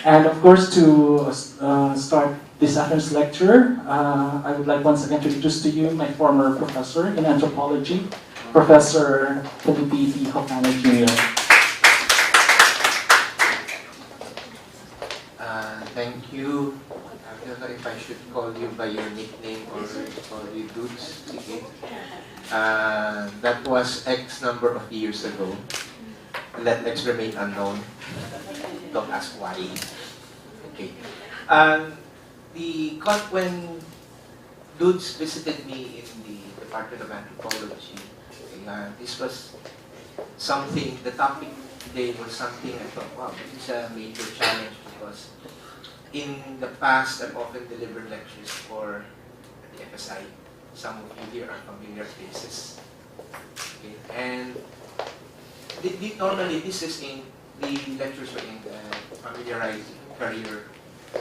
And of course, to start this afternoon's lecture, I would like once again to introduce to you my former professor in anthropology, Professor Filipino Jr. Thank you. I don't know if I should call you by your nickname or call you Dudes. Okay. That was X number of years ago. Let X remain unknown. Don't ask why. Okay. When Dudes visited me in the Department of Anthropology, this was something, the topic today was something I thought, wow, this is a major challenge because in the past I've often delivered lectures for the FSI. Some of you here are familiar faces. Okay. And normally this is in the lectures are in the familiarizing career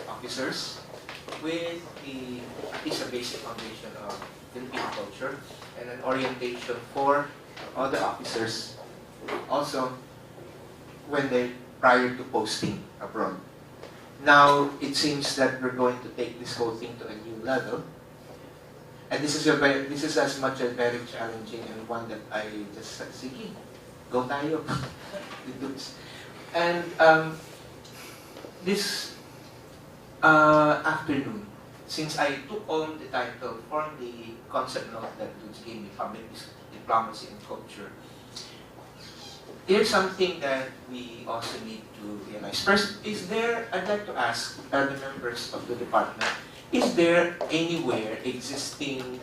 officers with at least a basic foundation of Filipino culture and an orientation for other officers also when they prior to posting abroad. Now it seems that we're going to take this whole thing to a new level, and this is as much as very challenging and one that I just said, sige, go tayo. And this afternoon, since I took on the title for the concept note that Dudes gave me, Public Diplomacy and Culture, here's something that we also need to realize. First, I'd like to ask the members of the department, is there anywhere existing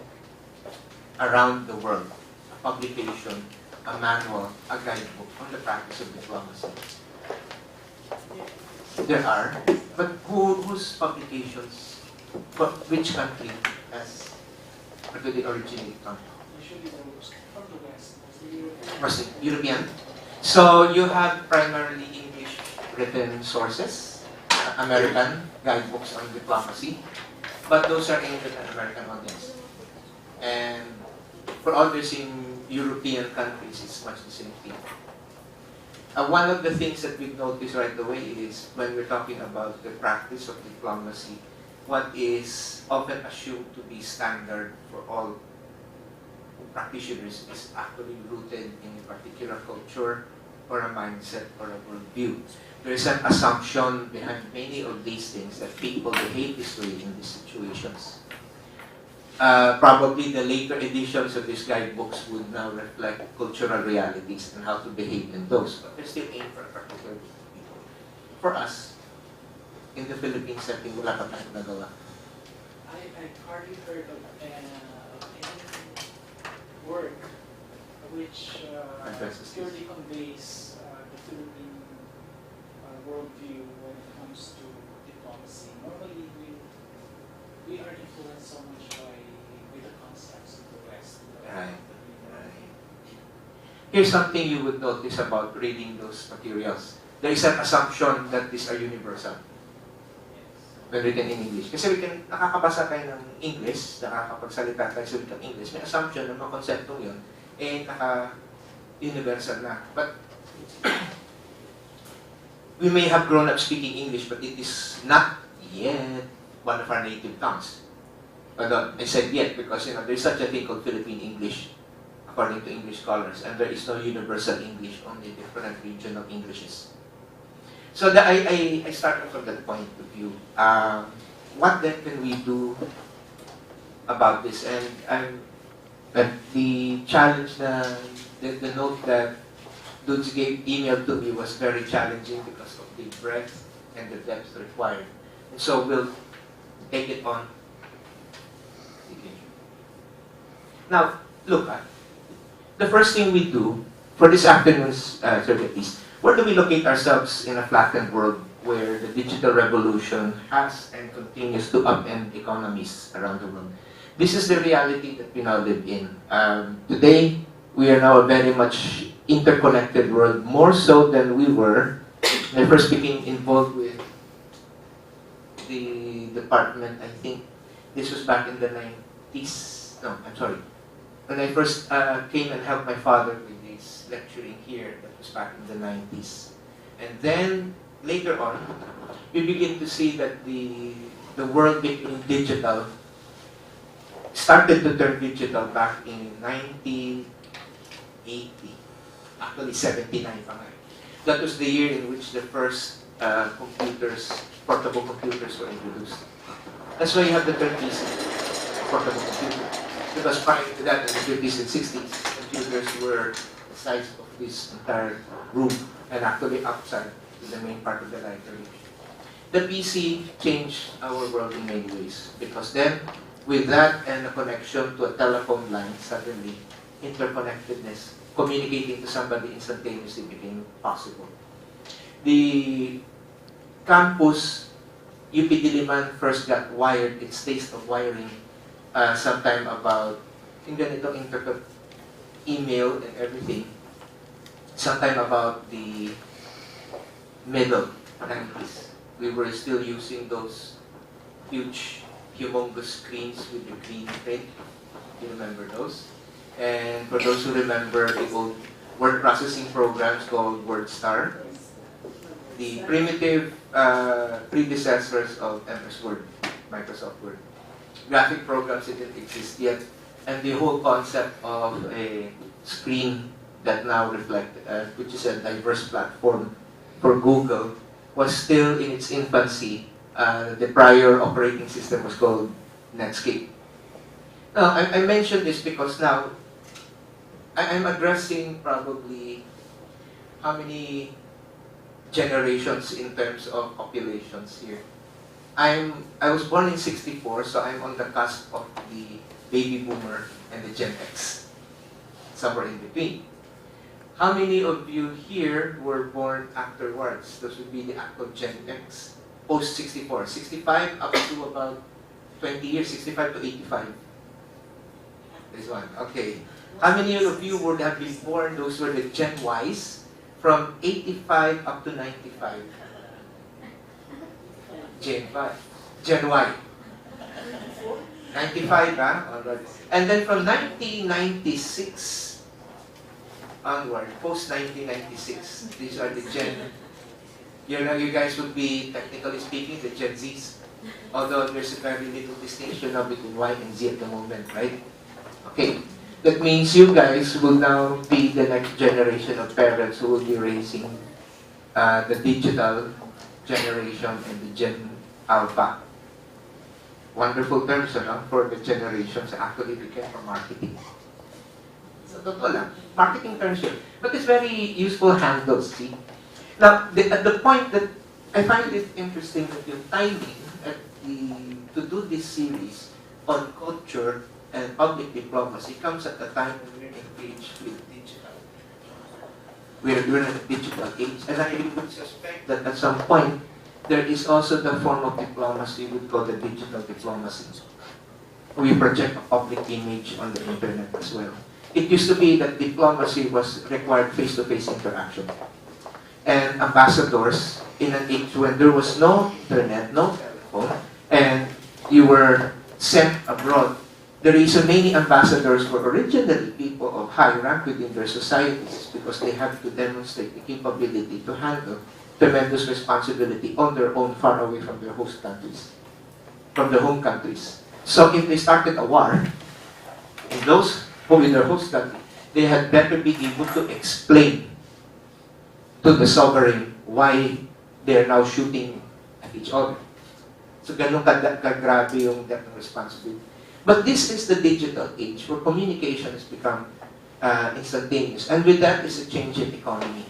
around the world a publication, a manual, a guidebook on the practice of diplomacy? There are, but whose publications, which country where do they originate from? Usually from the West, Was it European? So you have primarily English written sources, American guidebooks on diplomacy, but those are aimed at an American audience. And for others in European countries, it's much the same thing. One of the things that we've noticed right away is when we're talking about the practice of diplomacy, what is often assumed to be standard for all practitioners is actually rooted in a particular culture or a mindset or a worldview. There is an assumption behind many of these things that people behave this way in these situations. Probably the later editions of these guidebooks would now reflect cultural realities and how to behave in those, but they're still aimed for a particular group of people. For us, in the Philippine setting, wala pa tayong nagawa. I've hardly heard of any work which purely conveys the Philippine worldview when it comes to diplomacy. Normally, we are influenced so much by the concepts of the West. Right. Here's something you would notice about reading those materials. There is an assumption that these are universal when written in English. Kasi nakakabasa tayo ng English, nakakapagsalita tayo sa wikang English, may assumption na mga konseptong yun, naka-universal na. But we may have grown up speaking English, but it is not yet one of our native tongues. I said yet because there's such a thing called Philippine English, according to English scholars, and there is no universal English, only different regional Englishes. So I started from that point of view. What then can we do about this? And the challenge, the note that Dudes emailed to me was very challenging because of the breadth and the depth required. And so we'll take it on. Now, look, the first thing we do for this afternoon's activities, where do we locate ourselves in a flattened world where the digital revolution has and continues to upend economies around the world? This is the reality that we now live in. Today, we are now a very much interconnected world, more so than we were when I first became involved with the department. I think this was back in the 90s. No, I'm sorry. When I first came and helped my father with his lecturing here, that was back in the 90s. And then, later on, we begin to see that the world became digital, started to turn digital back in 1980, actually 79 pa nga. That was the year in which the first portable computers were introduced. That's why you have the term PC, portable computer. Because prior to that, in the 50s and 60s, computers were the size of this entire room and actually outside in the main part of the library. The PC changed our world in many ways because then, with that and a connection to a telephone line, suddenly interconnectedness, communicating to somebody instantaneously became possible. The campus, UP Diliman first got wired, its taste of wiring, sometime about, yung ganito, email and everything, sometime about the middle 90s. We were still using those huge, humongous screens with the green print. You remember those? And for those who remember the old word processing programs called WordStar, the primitive predecessors of MS Word, Microsoft Word. Graphic programs didn't exist yet, and the whole concept of a screen that now reflects, which is a diverse platform for Google, was still in its infancy. The prior operating system was called Netscape. Now, I mention this because now I'm addressing probably how many generations in terms of populations here. I was born in 64, so I'm on the cusp of the baby boomer and the Gen X, somewhere in between. How many of you here were born afterwards? Those would be the actual Gen X, post 64, 65 up to about 20 years, 65 to 85. This one, okay. How many of you would have been born? Those were the Gen Ys, from 85 up to 95. Gen Y. Gen Y. 95, huh? Alright. And then from 1996 onward, post-1996, these are the Gen. You know, you guys would be, technically speaking, the Gen Zs. Although there's a very little distinction now between Y and Z at the moment, right? Okay. That means you guys will now be the next generation of parents who will be raising the digital generation and the Gen Alpha. Wonderful terms, for the generations. Actually, they came from marketing. So, totoo lang. Marketing terms yun. But it's very useful handles, see? Now, at the point that I find it interesting that your timing to do this series on culture and public diplomacy comes at the time when we're engaged with digital. We're in a digital age, and I would suspect that at some point there is also the form of diplomacy we call the digital diplomacy. We project a public image on the internet as well. It used to be that diplomacy was required face-to-face interaction. And ambassadors, in an age when there was no internet, no telephone, and you were sent abroad, the reason many ambassadors were originally people of high rank within their societies is because they had to demonstrate the capability to handle tremendous responsibility on their own, far away from their host countries, from their home countries. So if they started a war, in those who in their host country, they had better be able to explain to the sovereign why they are now shooting at each other. So ganun kagrabe yung depth of responsibility. But this is the digital age where communication has become instantaneous. And with that is a change in economy.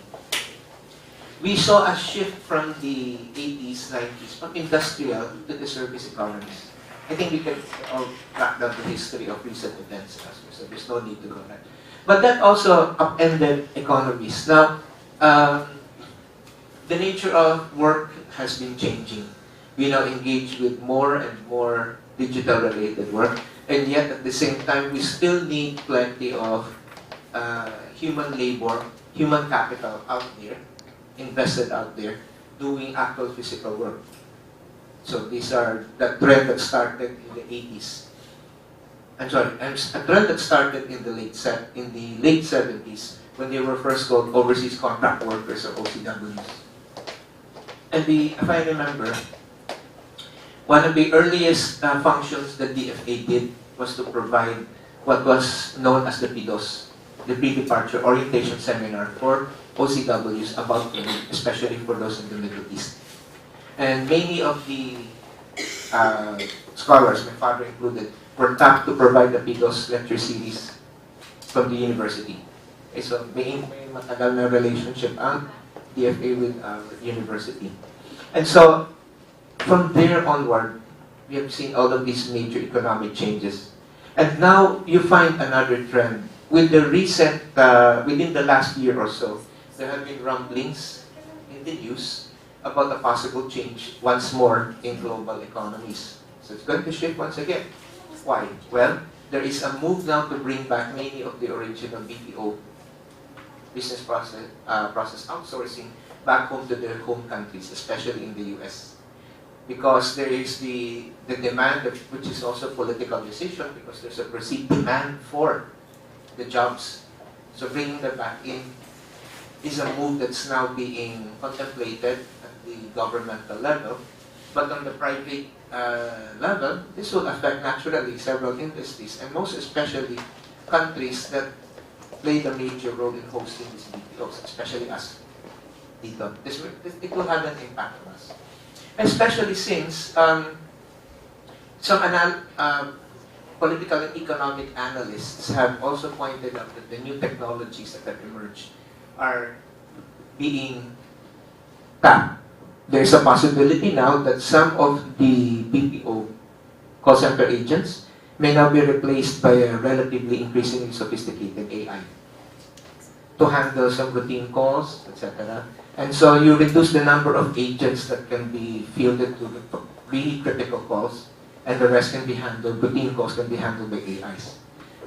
We saw a shift from the 80s, 90s, from industrial to the service economies. I think we can all track down the history of recent events, so there's no need to go there. But that also upended economies. Now, the nature of work has been changing. We now engage with more and more digital-related work, and yet at the same time, we still need plenty of human labor, human capital out there, invested out there, doing actual physical work. So these are the trend that started in the 80s. I'm sorry, a trend that started in the late 70s when they were first called overseas contract workers or OCWs. And if I remember, one of the earliest functions that DFA did was to provide what was known as the PDOS, the pre-departure orientation seminar for OCWs about COVID, especially for those in the Middle East. And many of the scholars, my father included, were tapped to provide the PDOS lecture series from the university. Okay, so may matagal na relationship ang DFA with our university. And so, from there onward, we have seen all of these major economic changes. And now, you find another trend. With the recent, within the last year or so, there have been rumblings in the news about a possible change once more in global economies. So it's going to shift once again. Why? Well, there is a move now to bring back many of the original BPO, business process outsourcing, back home to their home countries, especially in the US. Because there is the demand, which is also a political decision, because there's a perceived demand for the jobs. So bringing them back in is a move that's now being contemplated at the governmental level. But on the private level, this will affect naturally several industries, and most especially countries that played a major role in hosting these BPOs, especially us. It will have an impact on us. Especially since some political and economic analysts have also pointed out that the new technologies that have emerged are being tapped. There's a possibility now that some of the BPO call center agents may now be replaced by a relatively increasingly sophisticated AI to handle some routine calls, etc. And so you reduce the number of agents that can be fielded to really critical calls, and the rest can be handled, routine calls can be handled by AIs.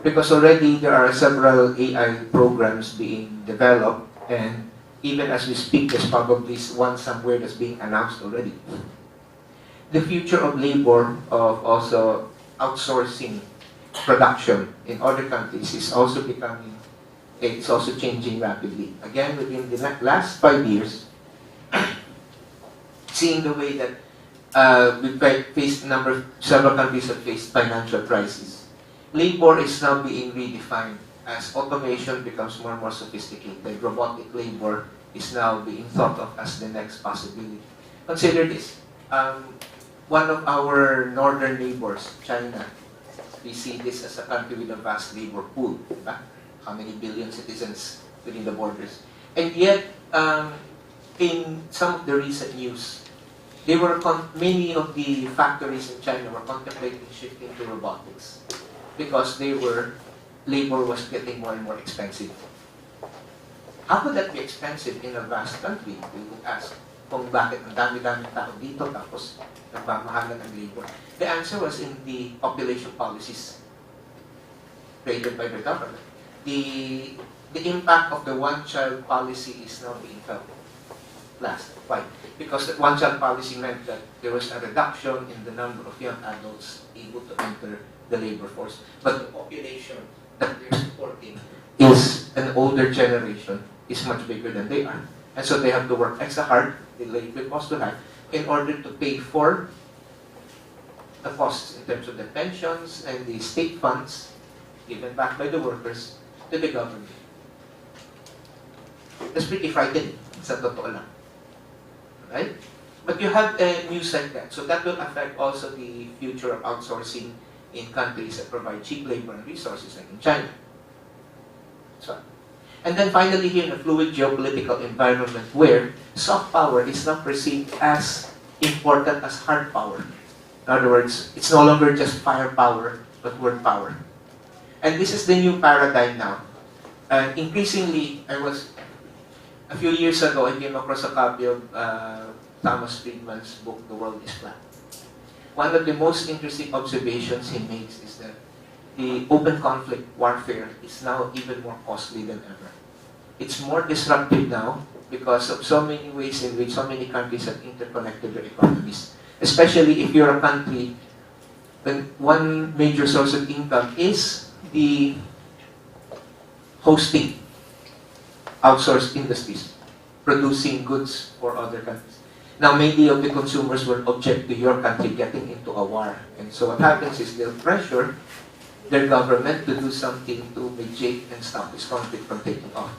Because already there are several AI programs being developed, and even as we speak, there's probably one somewhere that's being announced already. The future of labor, of also outsourcing production in other countries is also becoming, it's also changing rapidly. Again, within the last 5 years, seeing the way that we've faced several countries have faced financial crises, labor is now being redefined as automation becomes more and more sophisticated. Robotic labor is now being thought of as the next possibility. Consider this. One of our northern neighbors, China, we see this as a country with a vast labor pool. Diba? How many billion citizens within the borders? And yet, in some of the recent news, many of the factories in China were contemplating shifting to robotics because labor was getting more and more expensive. How could that be expensive in a vast country? We would ask, kung bakit ang dami-dami tao dito tapos nagmamahalan ng labor. The answer was in the population policies created by the government. The impact of the one-child policy is now being felt last. Why? Because the one-child policy meant that there was a reduction in the number of young adults able to enter the labor force. But the population that they're supporting is an older generation, is much bigger than they are. And so they have to work extra hard, the labor cost to have, in order to pay for the costs in terms of the pensions and the state funds given back by the workers to the government. That's pretty frightening, sa totoo lang. Right? But you have news like that. So that will affect also the future of outsourcing in countries that provide cheap labor and resources, like in China. So, and then finally here in a fluid geopolitical environment where soft power is not perceived as important as hard power. In other words, it's no longer just firepower, but word power. And this is the new paradigm now. And increasingly, a few years ago, I came across a copy of Thomas Friedman's book, The World is Flat. One of the most interesting observations he makes is that the open conflict warfare is now even more costly than ever. It's more disruptive now because of so many ways in which so many countries have interconnected their economies. Especially if you're a country, then one major source of income is the hosting outsourced industries, producing goods for other countries. Now, many of the consumers will object to your country getting into a war. And so what happens is they'll pressure their government to do something to mediate and stop this conflict from taking off.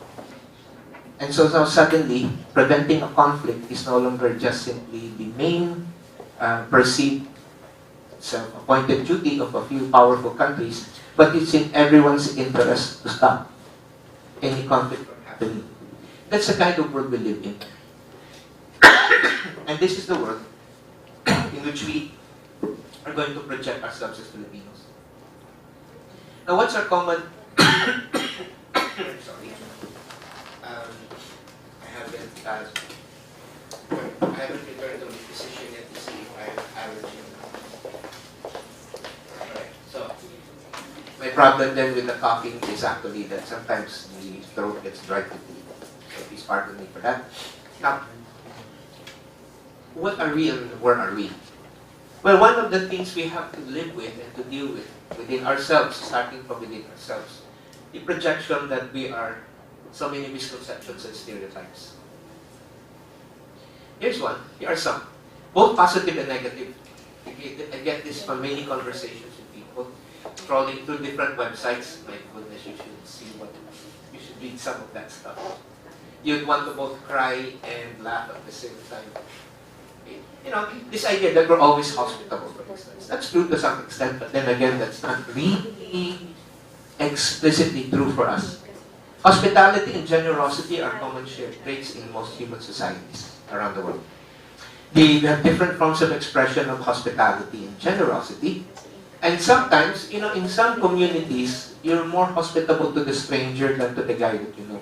And so now suddenly, preventing a conflict is no longer just simply the main perceived self-appointed duty of a few powerful countries, but it's in everyone's interest to stop any conflict from happening. That's the kind of world we live in. And this is the world in which we are going to project ourselves as Filipinos. Now, what's our common... Sorry. I haven't returned to the physician yet to see if I have allergy. Alright, so my problem then with the coughing is actually that sometimes the throat gets dry quickly. So please pardon me for that. Now, what are we and where are we? Well, one of the things we have to live with and to deal with within ourselves, starting from within ourselves, the projection that we are so many misconceptions and stereotypes. Here's one. Here are some. Both positive and negative. I get this from many conversations with people. Scrolling through different websites. My goodness, you should see what... You should read some of that stuff. You'd want to both cry and laugh at the same time. You know, this idea that we're always hospitable, for instance. That's true to some extent, but then again, that's not really explicitly true for us. Hospitality and generosity are common shared traits in most human societies around the world. We have different forms of expression of hospitality and generosity. And sometimes, you know, in some communities, you're more hospitable to the stranger than to the guy that you know.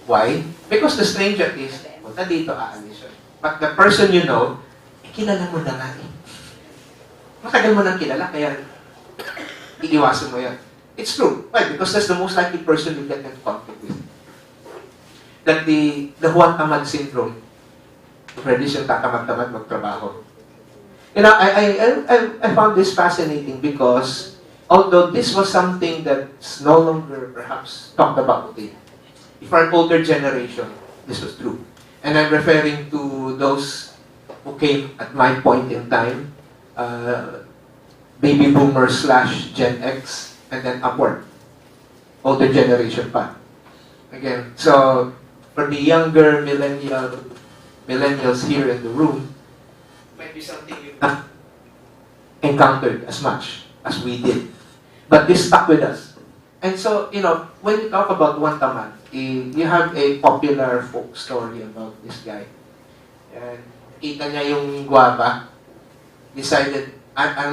Why? Because the stranger is, punta dito, aalis siya. But the person you know, kilala mo na nga eh. Matagal mo nang kilala, kaya iiwasan mo yan. It's true. Why? Because that's the most likely person you get in conflict with. That the Juan Tamad syndrome, pwede siyang tatamad-tamad magtrabaho. You know, I found this fascinating because although this was something that's no longer perhaps talked about today, for an older generation, this was true. And I'm referring to those who came at my point in time, baby boomers / Gen X, and then upward. Older generation pa. Again, so for the younger millennials here in the room, might be something you've not encountered as much as we did. But this stuck with us. And so, you know, when you talk about Juan Tamad, you have a popular folk story about this guy. And kita niya yung guava, decided,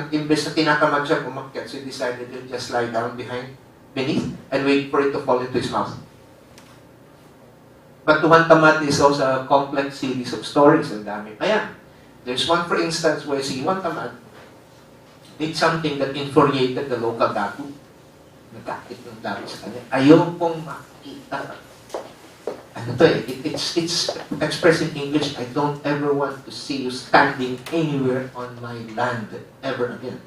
imbes na tinatamad siya umakyat, so he decided to just lie down beneath, and wait for it to fall into his mouth. But Juan Tamad is also a complex series of stories, and dami pa yan. There's one, for instance, where si Juan Tamad did something that infuriated the local dato. Nagkakit ng dato sa kanya. Ayaw pong makita. Ano to eh? It's expressed in English, I don't ever want to see you standing anywhere on my land ever again.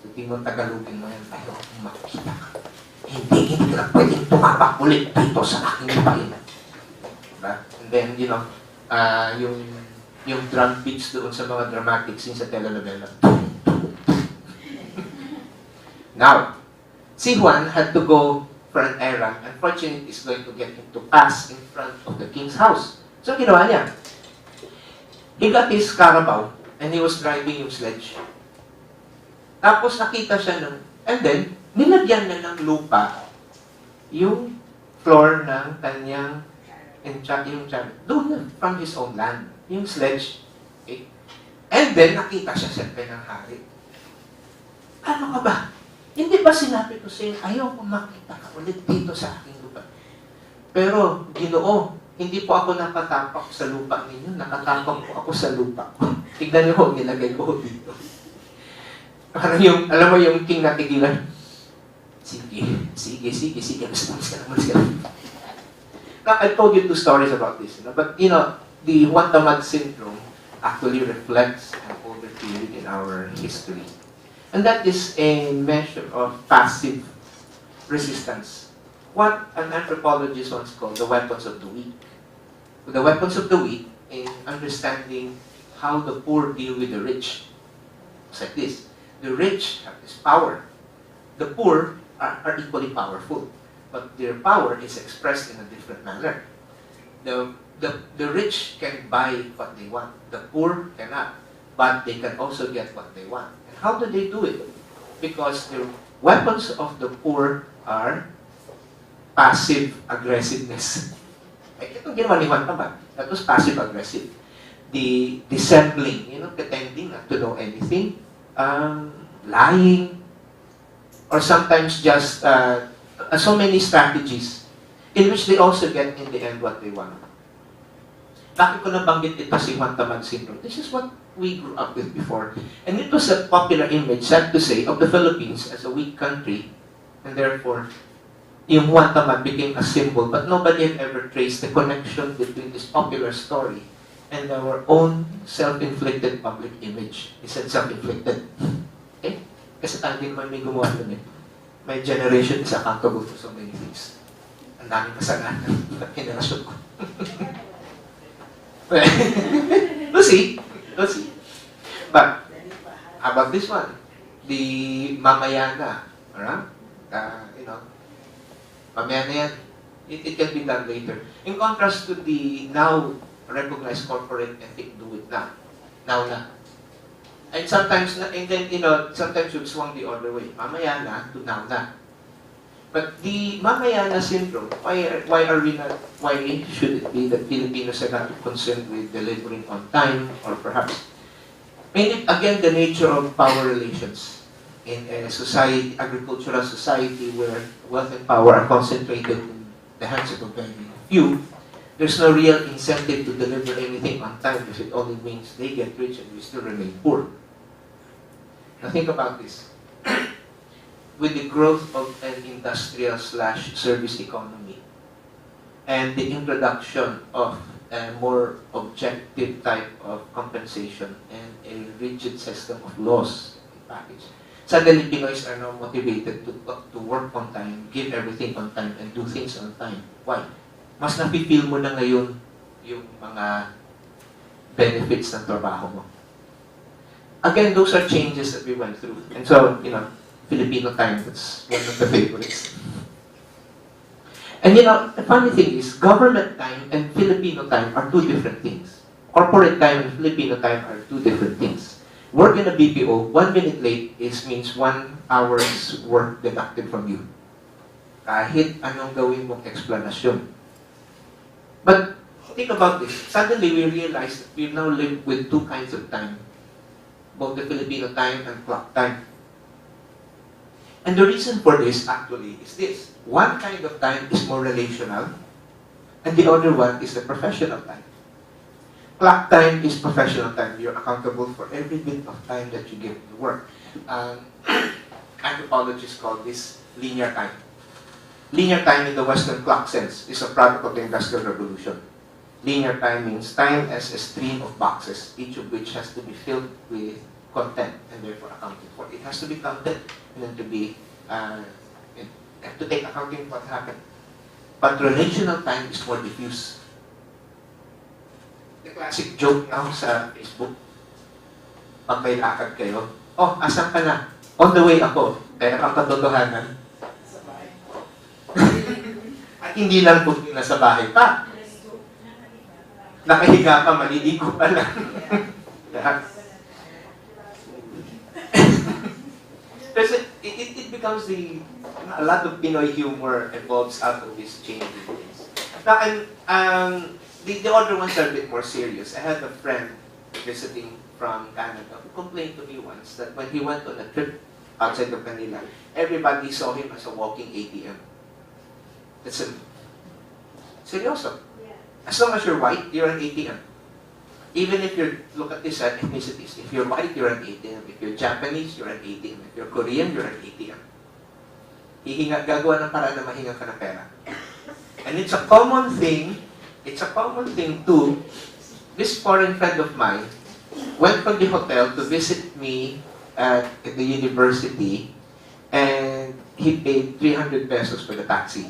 So, tingnan Tagalogin mo yan, ayaw pong makita ka. Hindi ka pwedeng tumapak ulit dito sa aking lupain. Diba? And then, you know, yung drum beats doon sa mga dramatic scenes sa telenovela. Now, si Juan had to go for an errand. Unfortunately, he's going to get him to pass in front of the king's house. So, ginawa niya. He got his carabao and he was driving yung sledge. Tapos, nakita siya ng... And then, nilagyan na ng lupa yung floor ng kanyang doon na, from his own land. Yung sledge. Okay? And then, nakita siya siyempre ng hari. Ano ka ba? Hindi ba sinabi ko sa'yo, ayaw ko makita ka ulit dito sa aking lupa. Pero, Ginoo, hindi po ako nakatapak sa lupa ninyo, nakatapak po ako sa lupa ko. Tignan niyo ho, nilagay ko dito. Parang yung, alam mo yung king natigilan, sige, mas ka lang. I told you 2 stories about this, you know? But, you know, the Juan Tamad syndrome actually reflects an older period in our history. And that is a measure of passive resistance. What an anthropologist once called the weapons of the weak. The weapons of the weak, in understanding how the poor deal with the rich. It's like this. The rich have this power. The poor are equally powerful, but their power is expressed in a different manner. The rich can buy what they want. The poor cannot, but they can also get what they want. And how do they do it? Because the weapons of the poor are passive aggressiveness. Itong ginawa ni Juan naman, that was passive aggressive. The dissembling, pretending not to know anything, lying, or sometimes just so many strategies in which they also get in the end what they want. Bakit ko nabanggit ito si Juan Tamad syndrome? This is what we grew up with before. And it was a popular image, sad to say, of the Philippines as a weak country. And therefore, yung Juan Tamad became a symbol. But nobody had ever traced the connection between this popular story and our own self-inflicted public image. He said self-inflicted. Okay? Kasi tayo din naman may gumawa nun eh. My generation is accountable for so many things. Ang daming kasalanan ng generasyon ko. We'll see. But, how about this one? The Mamayana. Alright? Mamayana yan. It can be done later. In contrast to the now recognized corporate ethic, do it now. Now na. And sometimes, sometimes you've swung the other way. Mamayana to now na. But the Mamayana syndrome, why should it be that Filipinos are not concerned with delivering on time, or perhaps, again, the nature of power relations in a society, agricultural society where wealth and power are concentrated in the hands of a very few. There's no real incentive to deliver anything on time if it only means they get rich and we still remain poor. Now think about this. With the growth of an industrial/service economy and the introduction of a more objective type of compensation and a rigid system of laws package, suddenly Pinoys are now motivated to work on time, give everything on time, and do things on time. Why? Mas napipil mo na ngayon yung mga benefits ng trabaho mo. Again, those are changes that we went through. And so, Filipino time, that's one of the favorites. And the funny thing is, government time and Filipino time are two different things. Corporate time and Filipino time are two different things. Work in a BPO, 1 minute late means 1 hour's work deducted from you. Kahit anong gawin mong explanasyon. But think about this. Suddenly we realize that we now live with two kinds of time. Both the Filipino time and clock time. And the reason for this actually is this. One kind of time is more relational, and the other one is the professional time. Clock time is professional time. You're accountable for every bit of time that you give to work. Anthropologists call this linear time. Linear time in the Western clock sense is a product of the Industrial Revolution. Linear time means time as a stream of boxes, each of which has to be filled with content and therefore accounted for. It has to be counted and then to be to take accounting of what happened. But relational time is more diffuse. The classic joke now sa Facebook, pag may lakad kayo, asan ka na? On the way ako. Kaya ang katotohanan, at hindi lang po nasa bahay pa. Nakahiga pa, maliligo pa lang. It becomes a lot of Pinoy humor evolves out of this changing things. Now, the other ones are a bit more serious. I had a friend visiting from Canada who complained to me once that when he went on a trip outside of Manila, everybody saw him as a walking ATM. That's seryoso. As long as you're white, you're an ATM. Even if look at this at ethnicities. If you're white, you're an ATM. If you're Japanese, you're an ATM. If you're Korean, you're an ATM. Gagawa ng paraan na mahinga ka ng pera. And it's a common thing too. This foreign friend of mine went from the hotel to visit me at the university, and he paid 300 pesos for the taxi.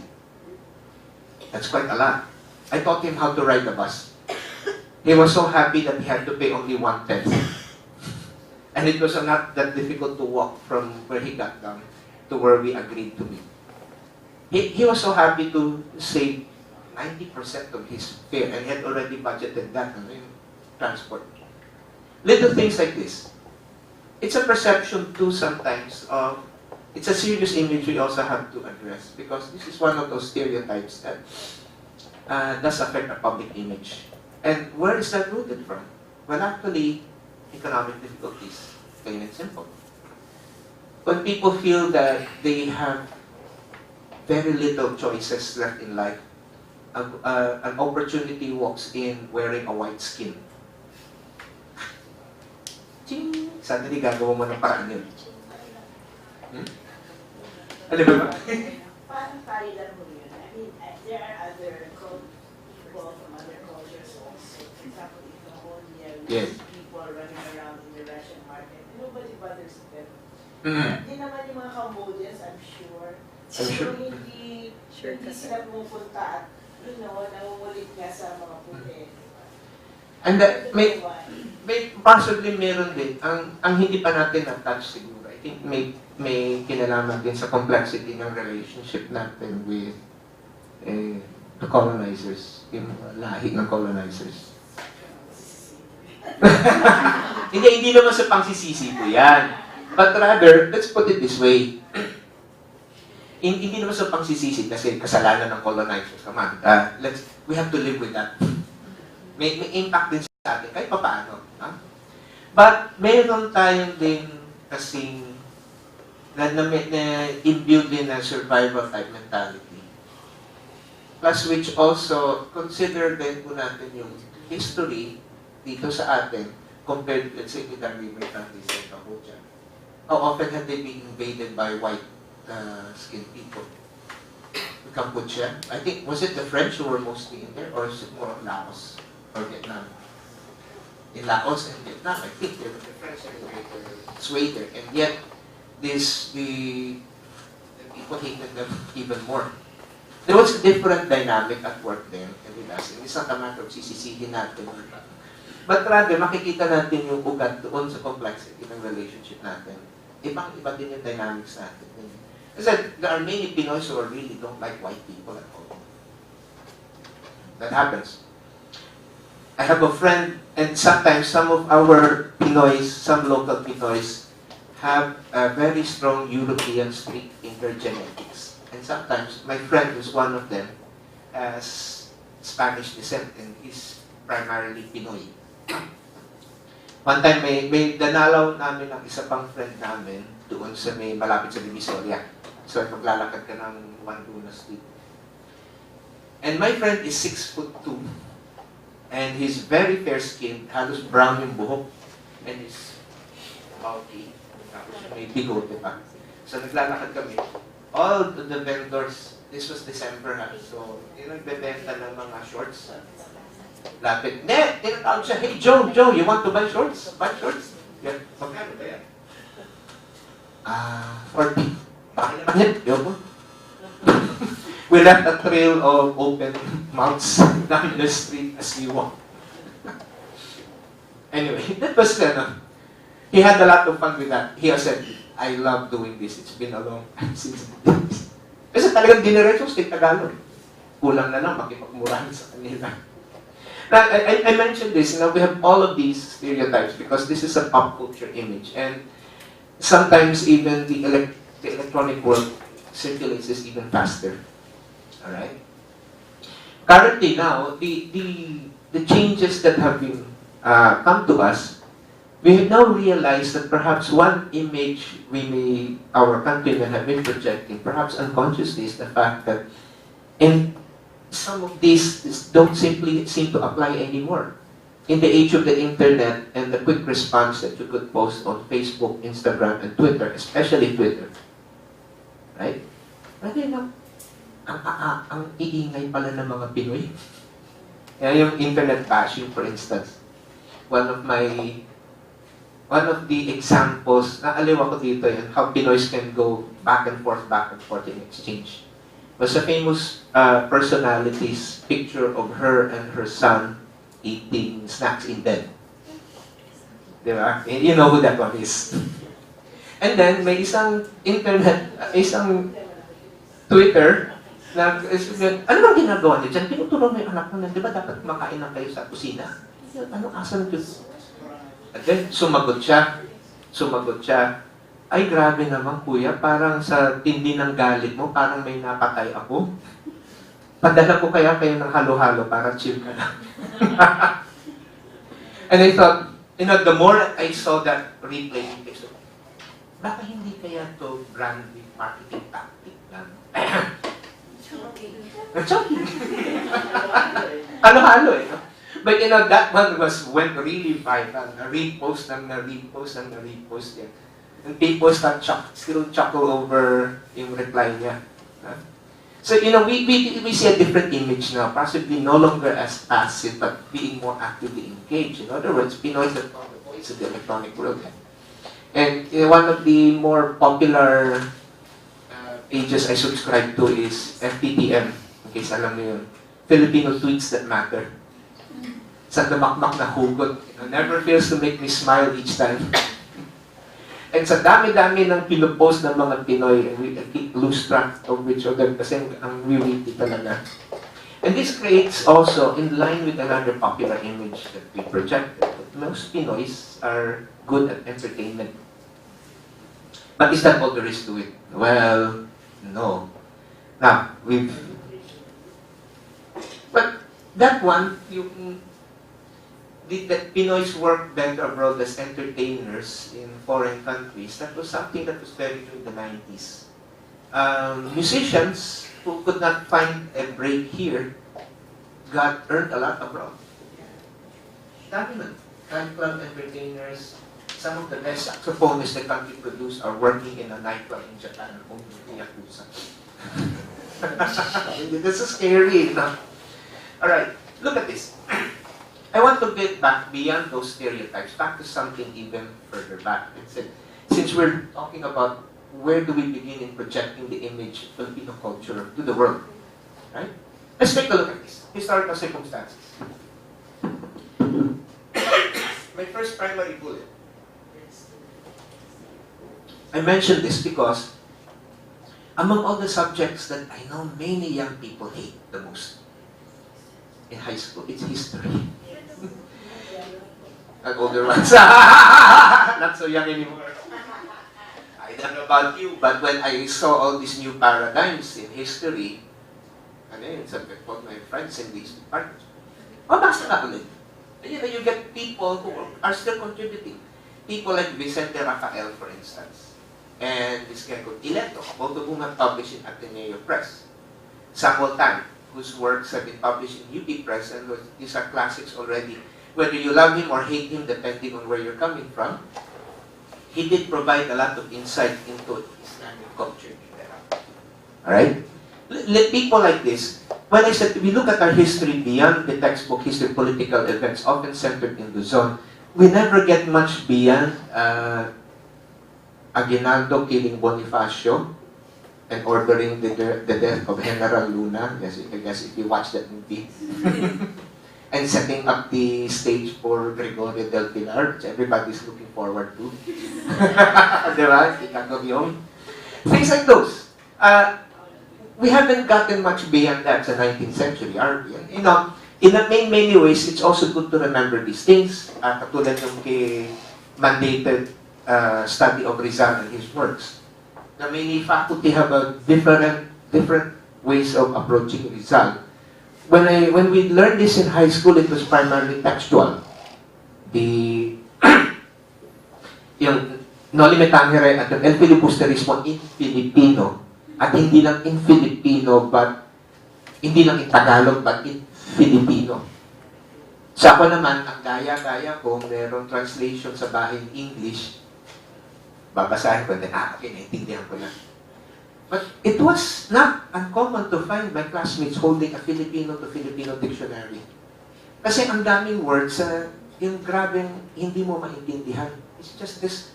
That's quite a lot. I taught him how to ride the bus. He was so happy that he had to pay only 1/10. And it was not that difficult to walk from where he got down to where we agreed to meet. He was so happy to save 90% of his fare, and he had already budgeted that in transport. Little things like this. It's a perception too sometimes of, it's a serious image we also have to address, because this is one of those stereotypes that does affect our public image. And where is that rooted from? Well, actually, economic difficulties, plain and simple. When people feel that they have very little choices left in life, an opportunity walks in wearing a white skin. Ching! Suddenly gagawa mo ng paraan yun. Alam mo ba? Parang tayo lang mo yun. I mean, there are other people from other cultures also. For example, in Cambodia, Yes. people running around in the Russian market. Nobody bothers them. Mm-hmm. Hindi naman yung mga Cambodians, I'm sure. I'm sure. Hindi sila pumupunta at, nangungulit nga sa mga puti. And may possibly meron din. Ang hindi pa natin na-touch siguro, I think may kinalaman din sa complexity ng relationship natin with the colonizers, yung lahi ng colonizers. Hindi naman sa pangsisisi po yan. But rather, let's put it this way. Hindi naman sa pangsisisi kasi kasalanan ng colonizers. Come on, we have to live with that. May impact din sa atin, kahit paano. But meron tayong din kasing na-imbue din na survival type mentality. Plus which also, consider din po natin yung history dito sa atin compared, let's say, with our neighbor countries like Cambodia. How often have they been invaded by white skinned people? In Cambodia, I think, was it the French who were mostly in there, or is it more Laos or Vietnam? In Laos and Vietnam, I think the French and the swayed there, and yet the people hated them even more. There was a different dynamic at work there with us. And it's not a matter of sisisihin natin. But rather, makikita natin yung ugat doon sa complexity ng relationship natin. Ibang-iba din yung dynamics natin. Kasi there are many Pinoys who really don't like white people at all. That happens. I have a friend, and sometimes some of our Pinoys, some local Pinoys, have a very strong European streak in their genetics. And sometimes, my friend who's one of them, has Spanish descent and is primarily Pinoy. One time, may danalaw namin ng isa pang friend namin doon sa may malapit sa Divisoria. So, maglalakad ka ng one Luna Street. And my friend is 6'2", and he's very fair-skinned, halos brown yung buhok, and he's bulky. Tapos may bigote pa. So, naglalakad kami. All the vendors, this was December ha, so yung nagbebenta ng mga shorts. Lapit, tinatawag siya, hey Joe, you want to buy shorts? Buy shorts? Yan, magkano ba yan? 40. Bakit? Yoko. We left a trail of open mouths down the street as we walked. Anyway, that was he had a lot of fun with that. He has said, I love doing this. It's been a long time since I did this. Kasi talagang diniretso sa Tagalog. Kulang na lang makipagmurahan sa kanila. Now, I mentioned this, we have all of these stereotypes because this is a pop culture image. And sometimes even the electronic world circulates this even faster. Alright? Currently now, the changes that have been come to us, we have now realized that perhaps one image our countrymen have been projecting, perhaps unconsciously, is the fact that some of these don't simply seem to apply anymore. In the age of the internet and the quick response that you could post on Facebook, Instagram, and Twitter, especially Twitter, right? Pwede lang. Ang iingay pala ng mga Pinoy. Kaya yung internet bashing, for instance, one of the examples, naaliw ako dito yun, how Pinoys can go back and forth in exchange. Was a famous personality's picture of her and her son eating snacks in bed. Diba? You know who that one is. And then, may isang isang Twitter, ano bang ginagawa niyo dyan? Tinuturo mo yung anak mo na, di ba dapat makain na kayo sa kusina? Anong asan Diyos? And then, sumagot siya, ay grabe naman kuya, parang sa tindi ng galit mo, parang may napatay ako. Padala ko kaya kayo ng halo-halo para chill ka lang. And I thought, the more I saw that replay, baka hindi kaya to brand marketing tactic lang. Joking. Halo-halo eh. No? But that one went really viral. Na-repost yan. And people still chuckle over yung reply niya. So, we see a different image now, possibly no longer as passive, but being more actively engaged. In other words, Pinoy is the voice of the electronic world. And one of the more popular pages I subscribe to is FPTM, in case alam niyo yun. Filipino Tweets That Matter. Sa damakmak na hugot. Never fails to make me smile each time. And sa dami-dami ng pinupost ng mga Pinoy, and we lose track of each other kasi ang witty talaga. And this creates also, in line with another popular image that we project, that most Pinoys are good at entertainment. But is that all there is to it? Well, no. Now, but that one, did that Pinoys work better abroad as entertainers in foreign countries? That was something that was very new in the 90s. Musicians who could not find a break here earned a lot abroad. Dami nun. Nightclub entertainers, some of the best saxophonists the country produced are working in a nightclub in Japan, owned by Yakuza. This is scary, no? Alright, look at this. I want to get back beyond those stereotypes, back to something even further back. Since we're talking about where do we begin in projecting the image of Filipino culture to the world, right? Let's take a look at this. Historical circumstances. My first primary bullet. I mentioned this because among all the subjects that I know many young people hate the most in high school, it's history. Not older ones. Not so young anymore. I don't know about you, but when I saw all these new paradigms in history, sabi ko, my friends in these departments, mabasa ka ulit. You get people who are still contributing. People like Vicente Rafael, for instance. And this guy called Ileto, both of whom have published in Ateneo Press. Samuel Tan, whose works have been published in UP Press, and these are classics already. Whether you love him or hate him, depending on where you're coming from, he did provide a lot of insight into Islamic culture. Alright? People like this, when I said we look at our history beyond the textbook history, political events, often centered in Luzon, we never get much beyond Aguinaldo killing Bonifacio and ordering the death of General Luna. Yes, I guess if you watch that movie. And setting up the stage for Gregorio del Pilar, which everybody's looking forward to. Diba? Things like those. We haven't gotten much beyond that sa 19th century, are we? In many ways, it's also good to remember these things. Katulad yung mandated study of Rizal and his works. Na many faculty have a different ways of approaching Rizal. When we learned this in high school, it was primarily textual. Yung Noli Me Tangere at yung El Filibusterismo in Filipino, at hindi lang in Filipino, but hindi lang in Tagalog, but in Filipino. Sa ako naman, ang gaya-gaya ko, merong translation sa bahay in English, babasahin ko, then, okay, naintindihan ko na. But it was not uncommon to find my classmates holding a Filipino to Filipino dictionary. Kasi ang daming words, yung grabing hindi mo maintindihan. It's just this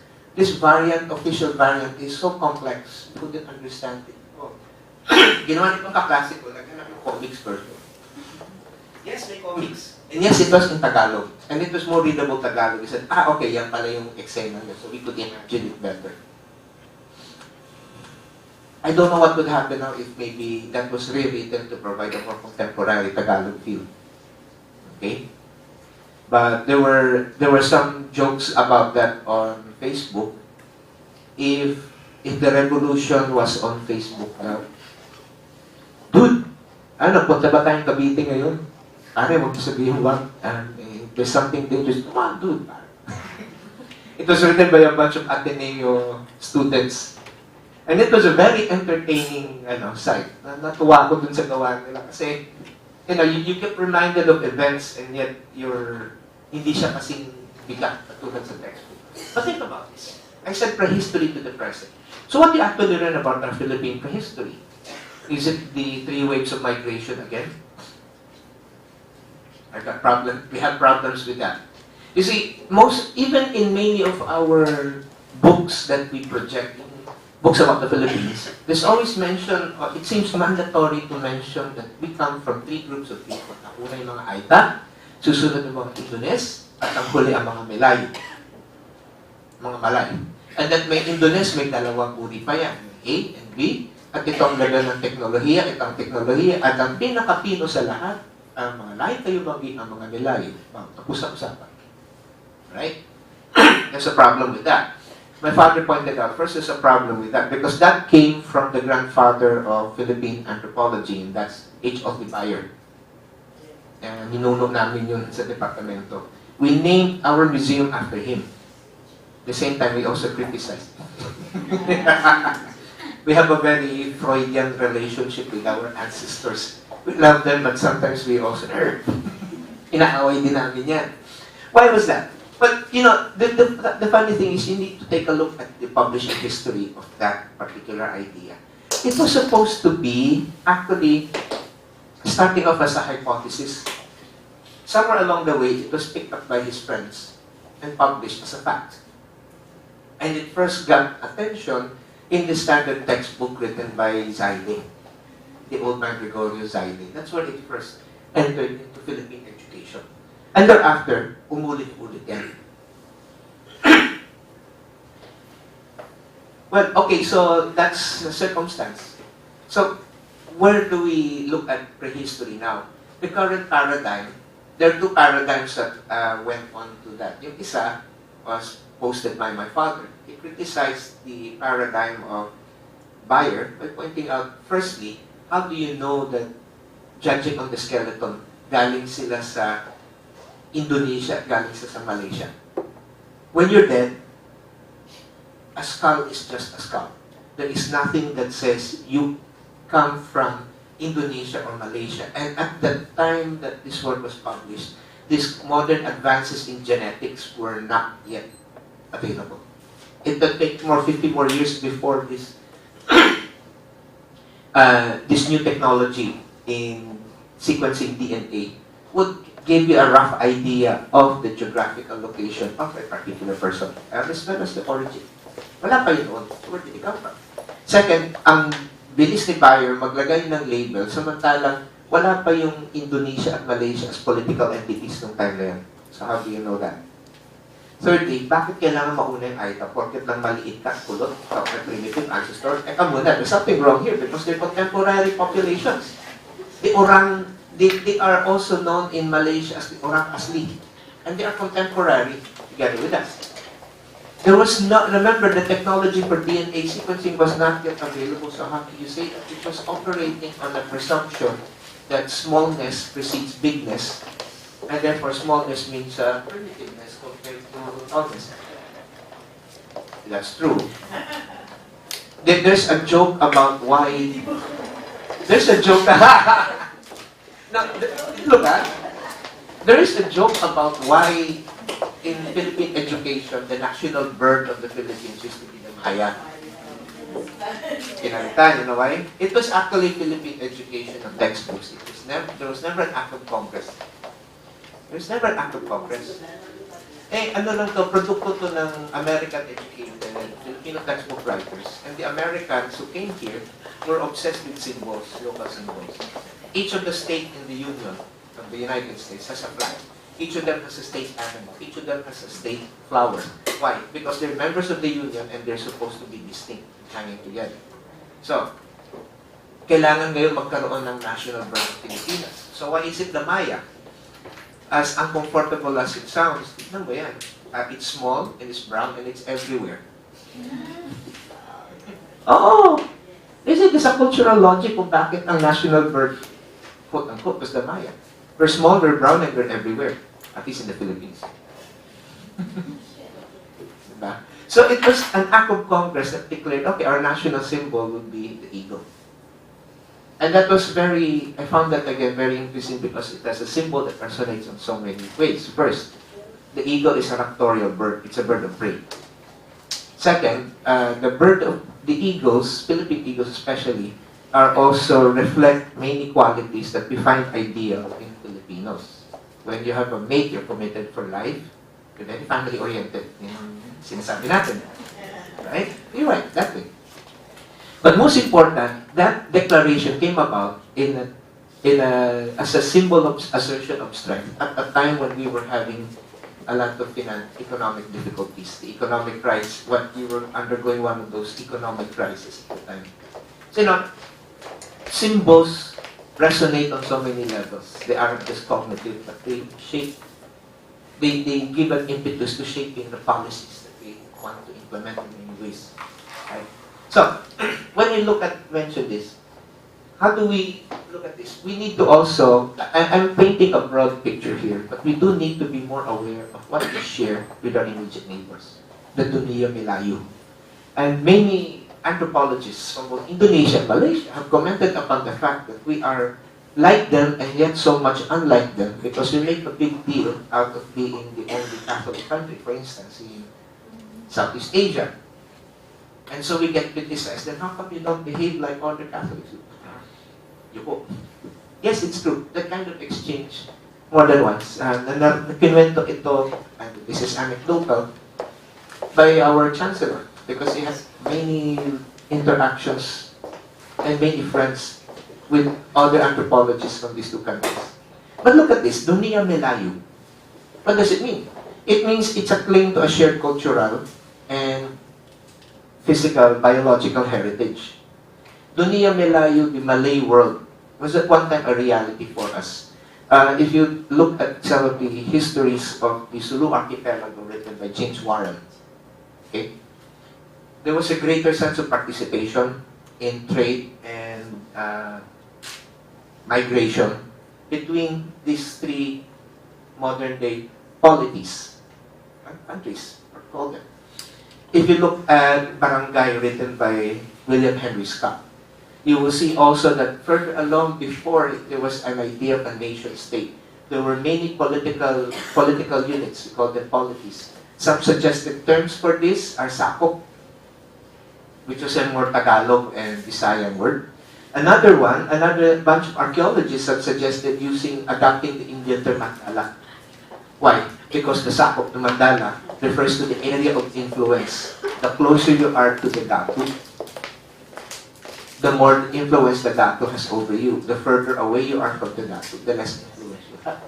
variant, official variant, is so complex, you couldn't understand it. Ginawa nitong kaklase ko, naghanap yung comics version. Yes, may comics. And yes, it was in Tagalog. And it was more readable Tagalog. We said, okay, yan pala yung eksena niya. So we could imagine it better. I don't know what would happen now if maybe that was rewritten to provide a more contemporary Tagalog feel. Okay? But there were some jokes about that on Facebook. If the revolution was on Facebook now, dude, punta ba tayong Cavite ngayon? Pare, huwag sabihin wag. There's something dangerous. Come on, dude. It was written by a bunch of Ateneo students. And it was a very entertaining site. Natuwa ko dun sa gawa nila. Kasi, you get reminded of events and yet hindi siya kasing bigat katulad sa textbook. But think about this. I said prehistory to the present. So what do you actually learn about our Philippine prehistory? Is it the 3 waves of migration again? We have problems with that. You see, even in many of our books that we project, books about the Philippines, there's always mention, it seems mandatory to mention that we come from 3 groups of people. Ang una yung mga Aita, susunod yung mga Indones, at ang huli ang mga Melay. Mga Malay. And that may Indones, may 2 uri pa yan. A and B. At ito ang level ng teknolohiya, ito ang teknolohiya, at ang pinakapino sa lahat, ang mga lahi kayo bagi, ang mga Melay. Tapos-usapan. Right? There's a problem with that. My father pointed out, first there's a problem with that because that came from the grandfather of Philippine anthropology, and that's H.O. Bayer. Ninuno namin yun sa departamento. We named our museum after him. At the same time, we also criticized him. We have a very Freudian relationship with our ancestors. We love them, but sometimes we also hurt. Inaaway din namin yan. Why was that? But, the funny thing is you need to take a look at the publishing history of that particular idea. It was supposed to be, actually, starting off as a hypothesis. Somewhere along the way, it was picked up by his friends and published as a fact. And it first got attention in the standard textbook written by Zaide, the old man Gregorio Zaide. That's where it first entered into Philippine education. And thereafter, umulit-ulit yan. Well, okay, so that's the circumstance. So, where do we look at prehistory now? The current paradigm, there are 2 paradigms that went on to that. Yung isa was posted by my father. He criticized the paradigm of Bayer by pointing out, firstly, how do you know that, judging on the skeleton, galing sila sa Indonesia at galing sa Malaysia? When you're dead, a skull is just a skull. There is nothing that says you come from Indonesia or Malaysia. And at the time that this work was published, these modern advances in genetics were not yet available. It would take 50 more years before this this new technology in sequencing DNA would give you a rough idea of the geographical location of a particular person, as well as the origin. Wala pa yun noon. Where did it come from? Second, ang bilis ni Bayer maglagay ng label, samantalang wala pa yung Indonesia at Malaysia as political entities nung time na yun. So how do you know that? Thirdly, bakit kailangan mauna yung Aita? Porket lang maliit ka, kulot, or primitive ancestor? Muna, there's something wrong here because they're contemporary populations. The Orang, they are also known in Malaysia as the Orang Asli. And they are contemporary together with us. There was not, remember, the technology for DNA sequencing was not yet available, so how can you say that? It was operating on the presumption that smallness precedes bigness, and therefore smallness means primitiveness compared to tallness. That's true. There's a joke about why... There's a joke... Now, look at... There is a joke about why in Philippine education, the national bird of the Philippines used to be the Maya. Kinalitan, you know why? It was actually Philippine education of textbooks. There was never an act of Congress. There was never an act of Congress. Ano lang to, produkto to ng American educated and Filipino textbook writers. And the Americans who came here were obsessed with symbols, local symbols. Each of the state in the Union, the the United States, has a flag. Each of them has a state animal. Each of them has a state flower. Why? Because they're members of the Union and they're supposed to be distinct, hanging together. So, kailangan ngayon magkaroon ng national bird of Pilipinas. So, why is it the Maya? As uncomfortable as it sounds, tignan mo yan. It's small, and it's brown, and it's everywhere. Oh, this is a cultural logic kung bakit ang national bird, quote-unquote, was the Maya. We're small, we're brown, and we're everywhere. At least in the Philippines. Diba? So it was an act of Congress that declared, okay, our national symbol would be the eagle. And that was I found that again very interesting because it has a symbol that resonates in so many ways. First, the eagle is a raptorial bird. It's a bird of prey. Second, the eagles, Philippine eagles especially, are also reflect many qualities that we find ideal in Filipinos. When you have a mate, you're committed for life. You're very family-oriented. Sinasabi natin. Right? You're right, that way. But most important, that declaration came about as a symbol of assertion of strength at a time when we were having a lot of economic difficulties. The economic crisis, we were undergoing one of those economic crises at the time. So, symbols resonate on so many levels. They aren't just cognitive, but they give an impetus to shaping the policies that we want to implement in many ways. Right? So, when we mention this, how do we look at this? We need to also, I'm painting a broad picture here, but we do need to be more aware of what we share with our immediate neighbors. The Dunia Melayu. And many anthropologists from both Indonesia and Malaysia have commented upon the fact that we are like them and yet so much unlike them because we make a big deal out of being the only Catholic country, for instance, in Southeast Asia. And so we get criticized, then how come you don't behave like other Catholics? Yes, it's true. That kind of exchange, more than once. Nakinwento ito, and this is anecdotal, by our Chancellor, because he has many interactions and many friends with other anthropologists from these two countries. But look at this, Dunia Melayu. What does it mean? It means it's a claim to a shared cultural and physical, biological heritage. Dunia Melayu, the Malay world, was at one time a reality for us. If you look at some of the histories of the Sulu archipelago written by James Warren, okay, there was a greater sense of participation in trade and migration between these three modern-day polities, countries, or call them. If you look at Barangay written by William Henry Scott, you will see also that further along before there was an idea of a nation state, there were many political units, we call them polities. Some suggested terms for this are sakop, which was a more Tagalog and Visayan word. Another bunch of archaeologists have suggested adopting the Indian term Mandala. Why? Because the sakop, the Mandala, refers to the area of influence. The closer you are to the Datu, the more influence the Datu has over you. The further away you are from the Datu, the less influence you have.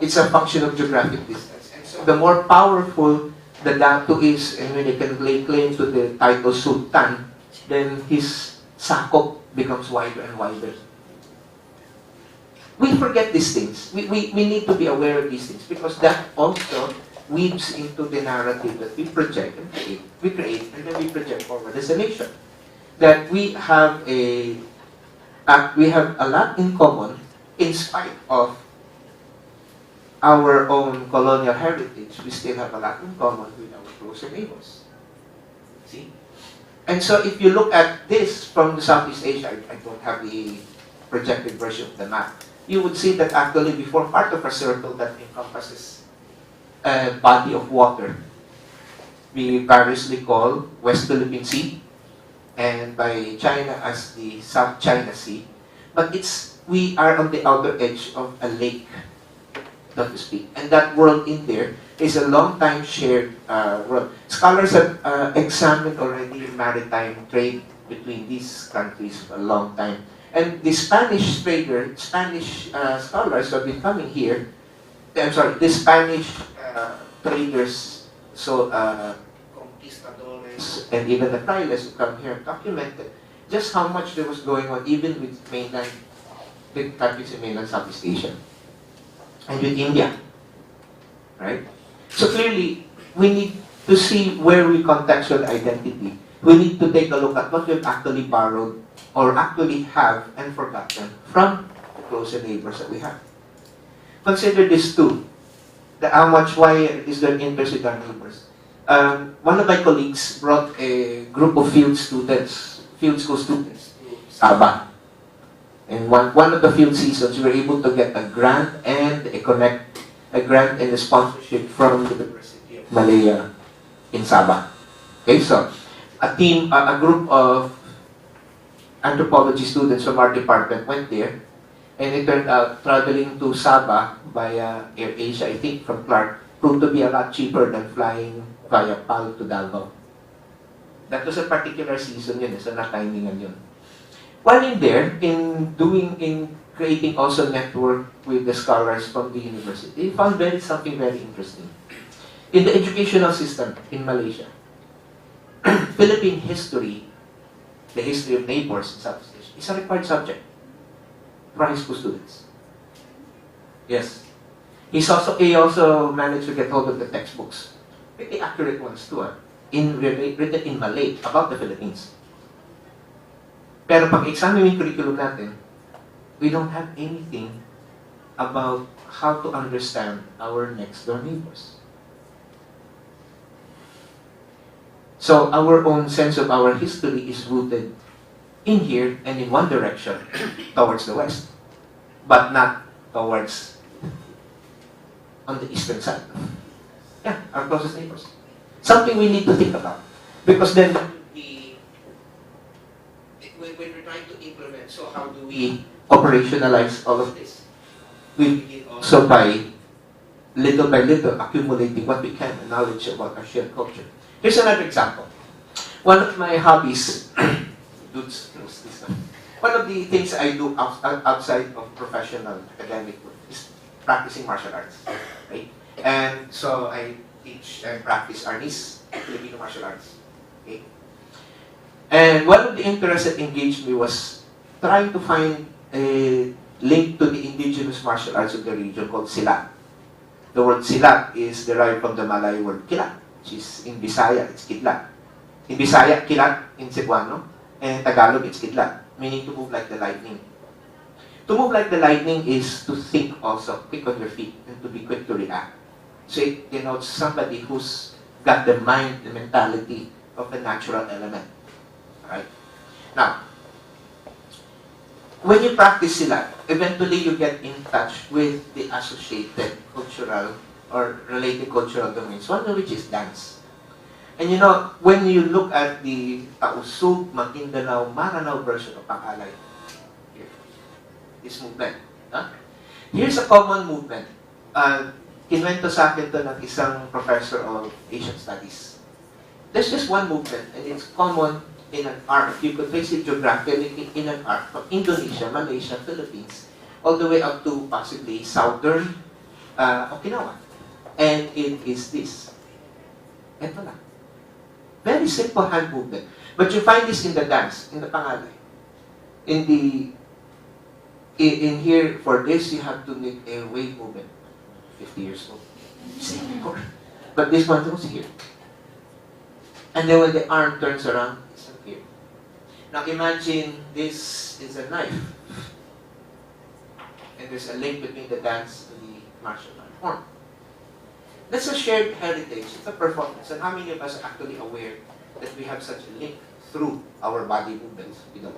It's a function of geographic distance. And so the more powerful the Datu is, and when he can lay claim to the title Sultan, then his sakop becomes wider and wider. We forget these things. We need to be aware of these things because that also weaves into the narrative that we project and create. We create and then we project forward as a nation. That we have a lot in common in spite of our own colonial heritage. We still have a lot in common with our closer neighbors. See? And so if you look at this from the Southeast Asia, I don't have the projected version of the map, you would see that actually before part of a circle that encompasses a body of water, we variously call West Philippine Sea, and by China as the South China Sea. But we are on the outer edge of a lake, so to speak. And that world in there is a long time shared world. Scholars have examined already maritime trade between these countries for a long time. And the Spanish scholars who have been coming here, I'm sorry, the Spanish traders, so conquistadores, and even the frailes who come here documented just how much there was going on even with mainland, big countries in mainland Southeast Asia. And with India, right? So clearly, we need to see where we contextual identity. We need to take a look at what we've actually borrowed or actually have and forgotten from the closer neighbors that we have. Consider this too, why is there interest with our neighbors? One of my colleagues brought a group of field school students to Sabah. And one of the field seasons, we were able to get a grant and a sponsorship from the University of Malaya in Sabah. Okay, so a group of anthropology students from our department went there, and it turned out traveling to Sabah via Air Asia, I think from Clark, proved to be a lot cheaper than flying via PAL to Davao. That was a particular season yun, so na-timingan yun. While in there, in creating also network with the scholars from the university, we found something very interesting. In the educational system in Malaysia, Philippine history, the history of neighbors in Southeast Asia, is a required subject for high school students. Yes. He also managed to get hold of the textbooks, pretty accurate ones too, written in Malay about the Philippines. Pero pag examine yung curriculum natin, we don't have anything about how to understand our next door neighbors. So our own sense of our history is rooted in here and in one direction, towards the west, but not towards on the eastern side. Yeah, our closest neighbors. Something we need to think about. Because then when we're trying to implement, so how do we operationalize all of this? We begin also by little accumulating what we can, knowledge about our shared culture. Here's another example. One of my hobbies, one of the things I do outside of professional academic work is practicing martial arts, right? And so I teach and practice Arnis, Filipino martial arts. Okay? And one of the interests that engaged me was trying to find a link to the indigenous martial arts of the region called Silat. The word Silat is derived from the Malay word Kilat, which is in Bisaya, it's Kidlat. In Bisaya, Kilat in Cebuano, and in Tagalog, it's Kidlat, meaning to move like the lightning. To move like the lightning is to think also, quick on your feet, and to be quick to react. So it denotes somebody who's got the mind, the mentality of a natural element. Right? Now, when you practice Silat, eventually you get in touch with the associated cultural or related cultural domains, one of which is dance. And you know, when you look at the Tausug, Maguindanao, Maranao version of Pangalay, here, this movement. Huh? Here's a common movement. Kinwento sa akin to ng isang professor of Asian Studies. There's just one movement, and it's common in an arc. You could trace it geographically in an arc from Indonesia, Malaysia, Philippines, all the way up to possibly southern Okinawa. And it is this. Ito lang. Very simple hand movement. But you find this in the dance, in the Pangalay. In here, for this, you have to make a wave movement. 50 years old. But this one goes here. And then when the arm turns around, it's up here. Now imagine this is a knife. And there's a link between the dance and the martial art form. That's a shared heritage. It's a performance. And how many of us are actually aware that we have such a link through our body movements? You know?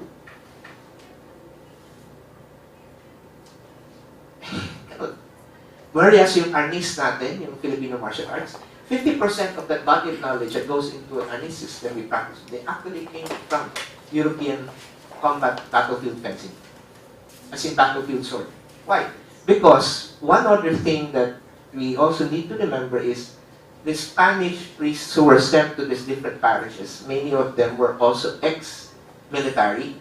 Whereas yung Arnis natin, yung Filipino martial arts, 50% of that body of knowledge that goes into an Arnis system we practice, they actually came from European combat battlefield fencing. As in battlefield sword. Why? Because one other thing that we also need to remember is the Spanish priests who were sent to these different parishes, many of them were also ex-military,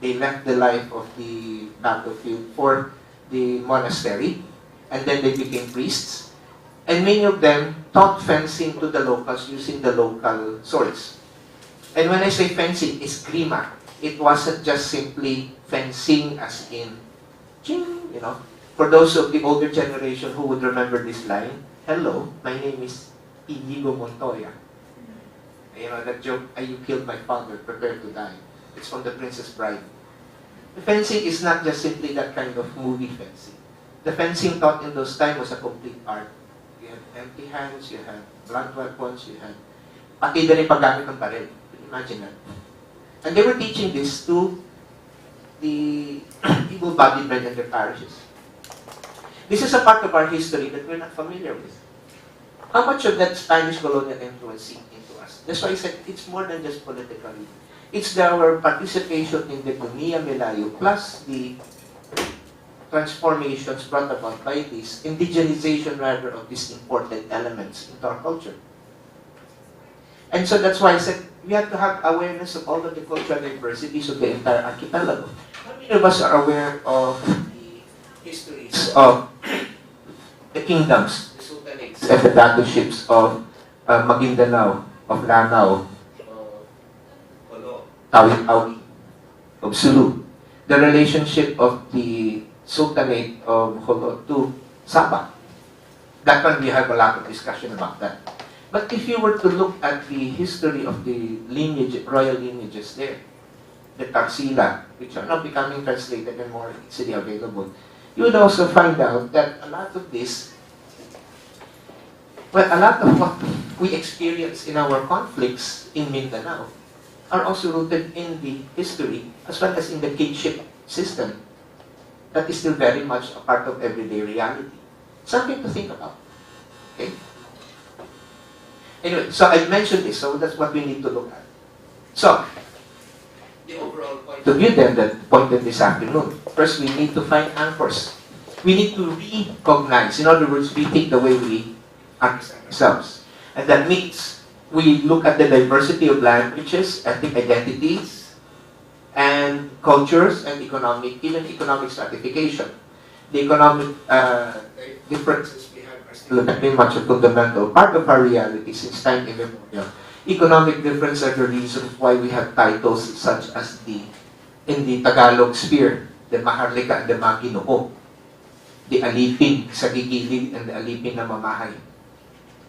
They left the life of the battlefield for the monastery, and then they became priests. And many of them taught fencing to the locals using the local swords. And when I say fencing, eskrima. It wasn't just simply fencing as in, ching, you know. For those of the older generation who would remember this line, hello, my name is Inigo Montoya. You know, that joke, you killed my father, prepare to die. It's from The Princess Bride. The fencing is not just simply that kind of movie fencing. The fencing taught in those times was a complete art. You had empty hands, you had blunt weapons, you had pati na rin paggamit ng baril. Imagine that. And they were teaching this to the able-bodied men in their parishes. This is a part of our history that we're not familiar with. How much of that Spanish colonial influence seeped into us? That's why I said it's more than just political. It's our participation in the Economia Melayo plus the transformations brought about by this indigenization rather of these important elements into our culture. And so that's why I said we have to have awareness of all of the cultural diversities of the entire archipelago. How many of us are aware of the histories of the kingdoms, the sultanates, and the dictatorships of Maguindanao, of Lanao, Tawi-Tawi, of Sulu, the relationship of the Sultanate of Jolo to Sabah? That one we have a lot of discussion about that. But if you were to look at the history of the lineage, royal lineages there, the Tarsila, which are now becoming translated and more easily available, you would also find out that a lot of this, well, a lot of what we experience in our conflicts in Mindanao are also rooted in the history as well as in the kingship system that is still very much a part of everyday reality. Something to think about. Okay? Anyway, so I mentioned this, so that's what we need to look at. So, the overall point of view then that pointed this afternoon. First, we need to find anchors. We need to recognize, in other words, rethink the way we understand ourselves. And that means we look at the diversity of languages, ethnic identities, and cultures, and economic, even economic stratification. The economic differences we have are still very much a fundamental part of our reality since time immemorial. Economic difference are the reason why we have titles such as in the Tagalog sphere, the Maharlika and the Maginoo, the Alipin sa gigilid and the Alipin na mamahay.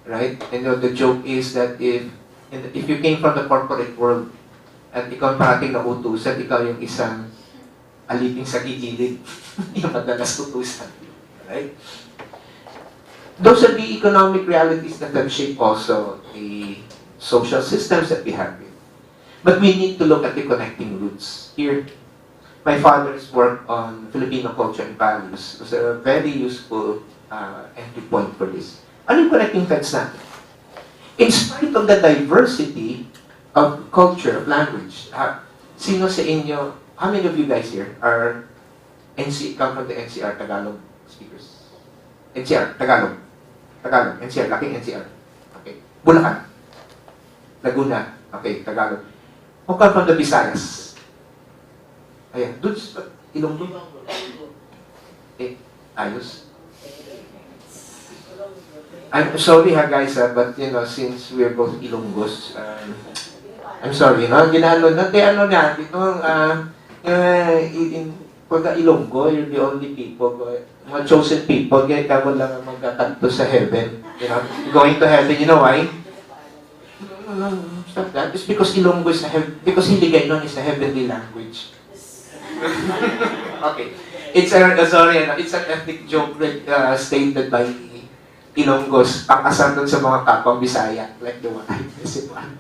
Right? And the joke is that if you came from the corporate world at ikaw parating na utusan, ikaw yung isang alipin sa gigilid, yung madalas utusan. Right? Those are the economic realities that have shaped also the social systems that we have here. But we need to look at the connecting roots. Here, my father's work on Filipino culture and values was a very useful entry point for this. Ano yung connecting threads natin? In spite of the diversity of culture, of language, sino sa inyo, how many of you guys here are come from the NCR Tagalog speakers? NCR, Tagalog, NCR, laking NCR. Okay. Bulacan, Laguna, okay, Tagalog. Who come from the Visayas? Ayan, dudes, Ilonggo. Ayos. I'm sorry guys, but since we're both Ilonggos, I'm sorry, ginano pagka Ilonggo, you're the only people, mga chosen people, kaya ka lang magkakanto sa heaven, going to heaven, you know why? No, stop that. It's because Ilonggo is because Hiligaynon is a heavenly language. Okay, it's an ethnic joke stated by Ilonggos, pang-asar dun sa mga kapwa Bisaya, like the one I visit one.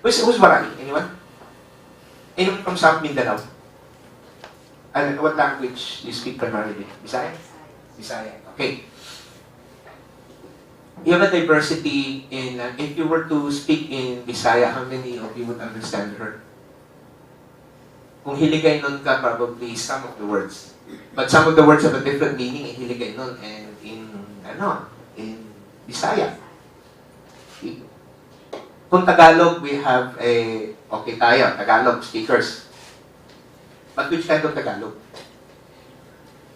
Who's Marami? Anyone? Anyone from South Mindanao? And what language do you speak primarily? Bisaya? Bisaya. Okay. You have a diversity in, if you were to speak in Bisaya, how many of you would understand her? Kung Hiligaynon ka, probably some of the words. But some of the words have a different meaning in Hiligaynon and in Bisaya. Kung Tagalog, we have okay tayo, Tagalog speakers. But which kind of Tagalog?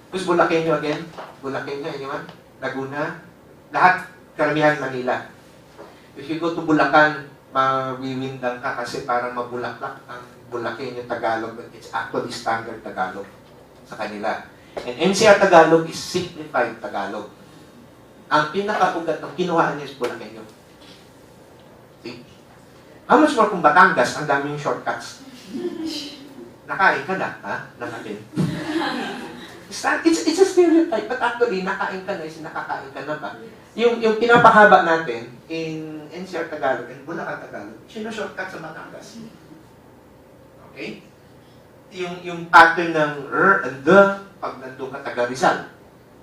Who's Bulakenyo again? Bulakenyo, anyone? Laguna? Lahat, karamihan Manila. If you go to Bulacan, mawiwindang ka kasi parang mabulaklak ang Bulakenyo Tagalog, but it's actually standard Tagalog sa kanila. And NCR Tagalog is simplified Tagalog. Ang pinakaugat ng kinuhaan niya is Bulakenyo. See? How much more kung Batangas, ang daming shortcuts? Nakain ka na, ha? Nakain. It's a stereotype, but actually, nakain ka na, nakakain ka na ba? Yung pinapahaba natin in NCR Tagalog and Bulacan Tagalog, shortcut sa Batangas. Okay? Yung pattern ng R and the, pag nandun ka taga Rizal,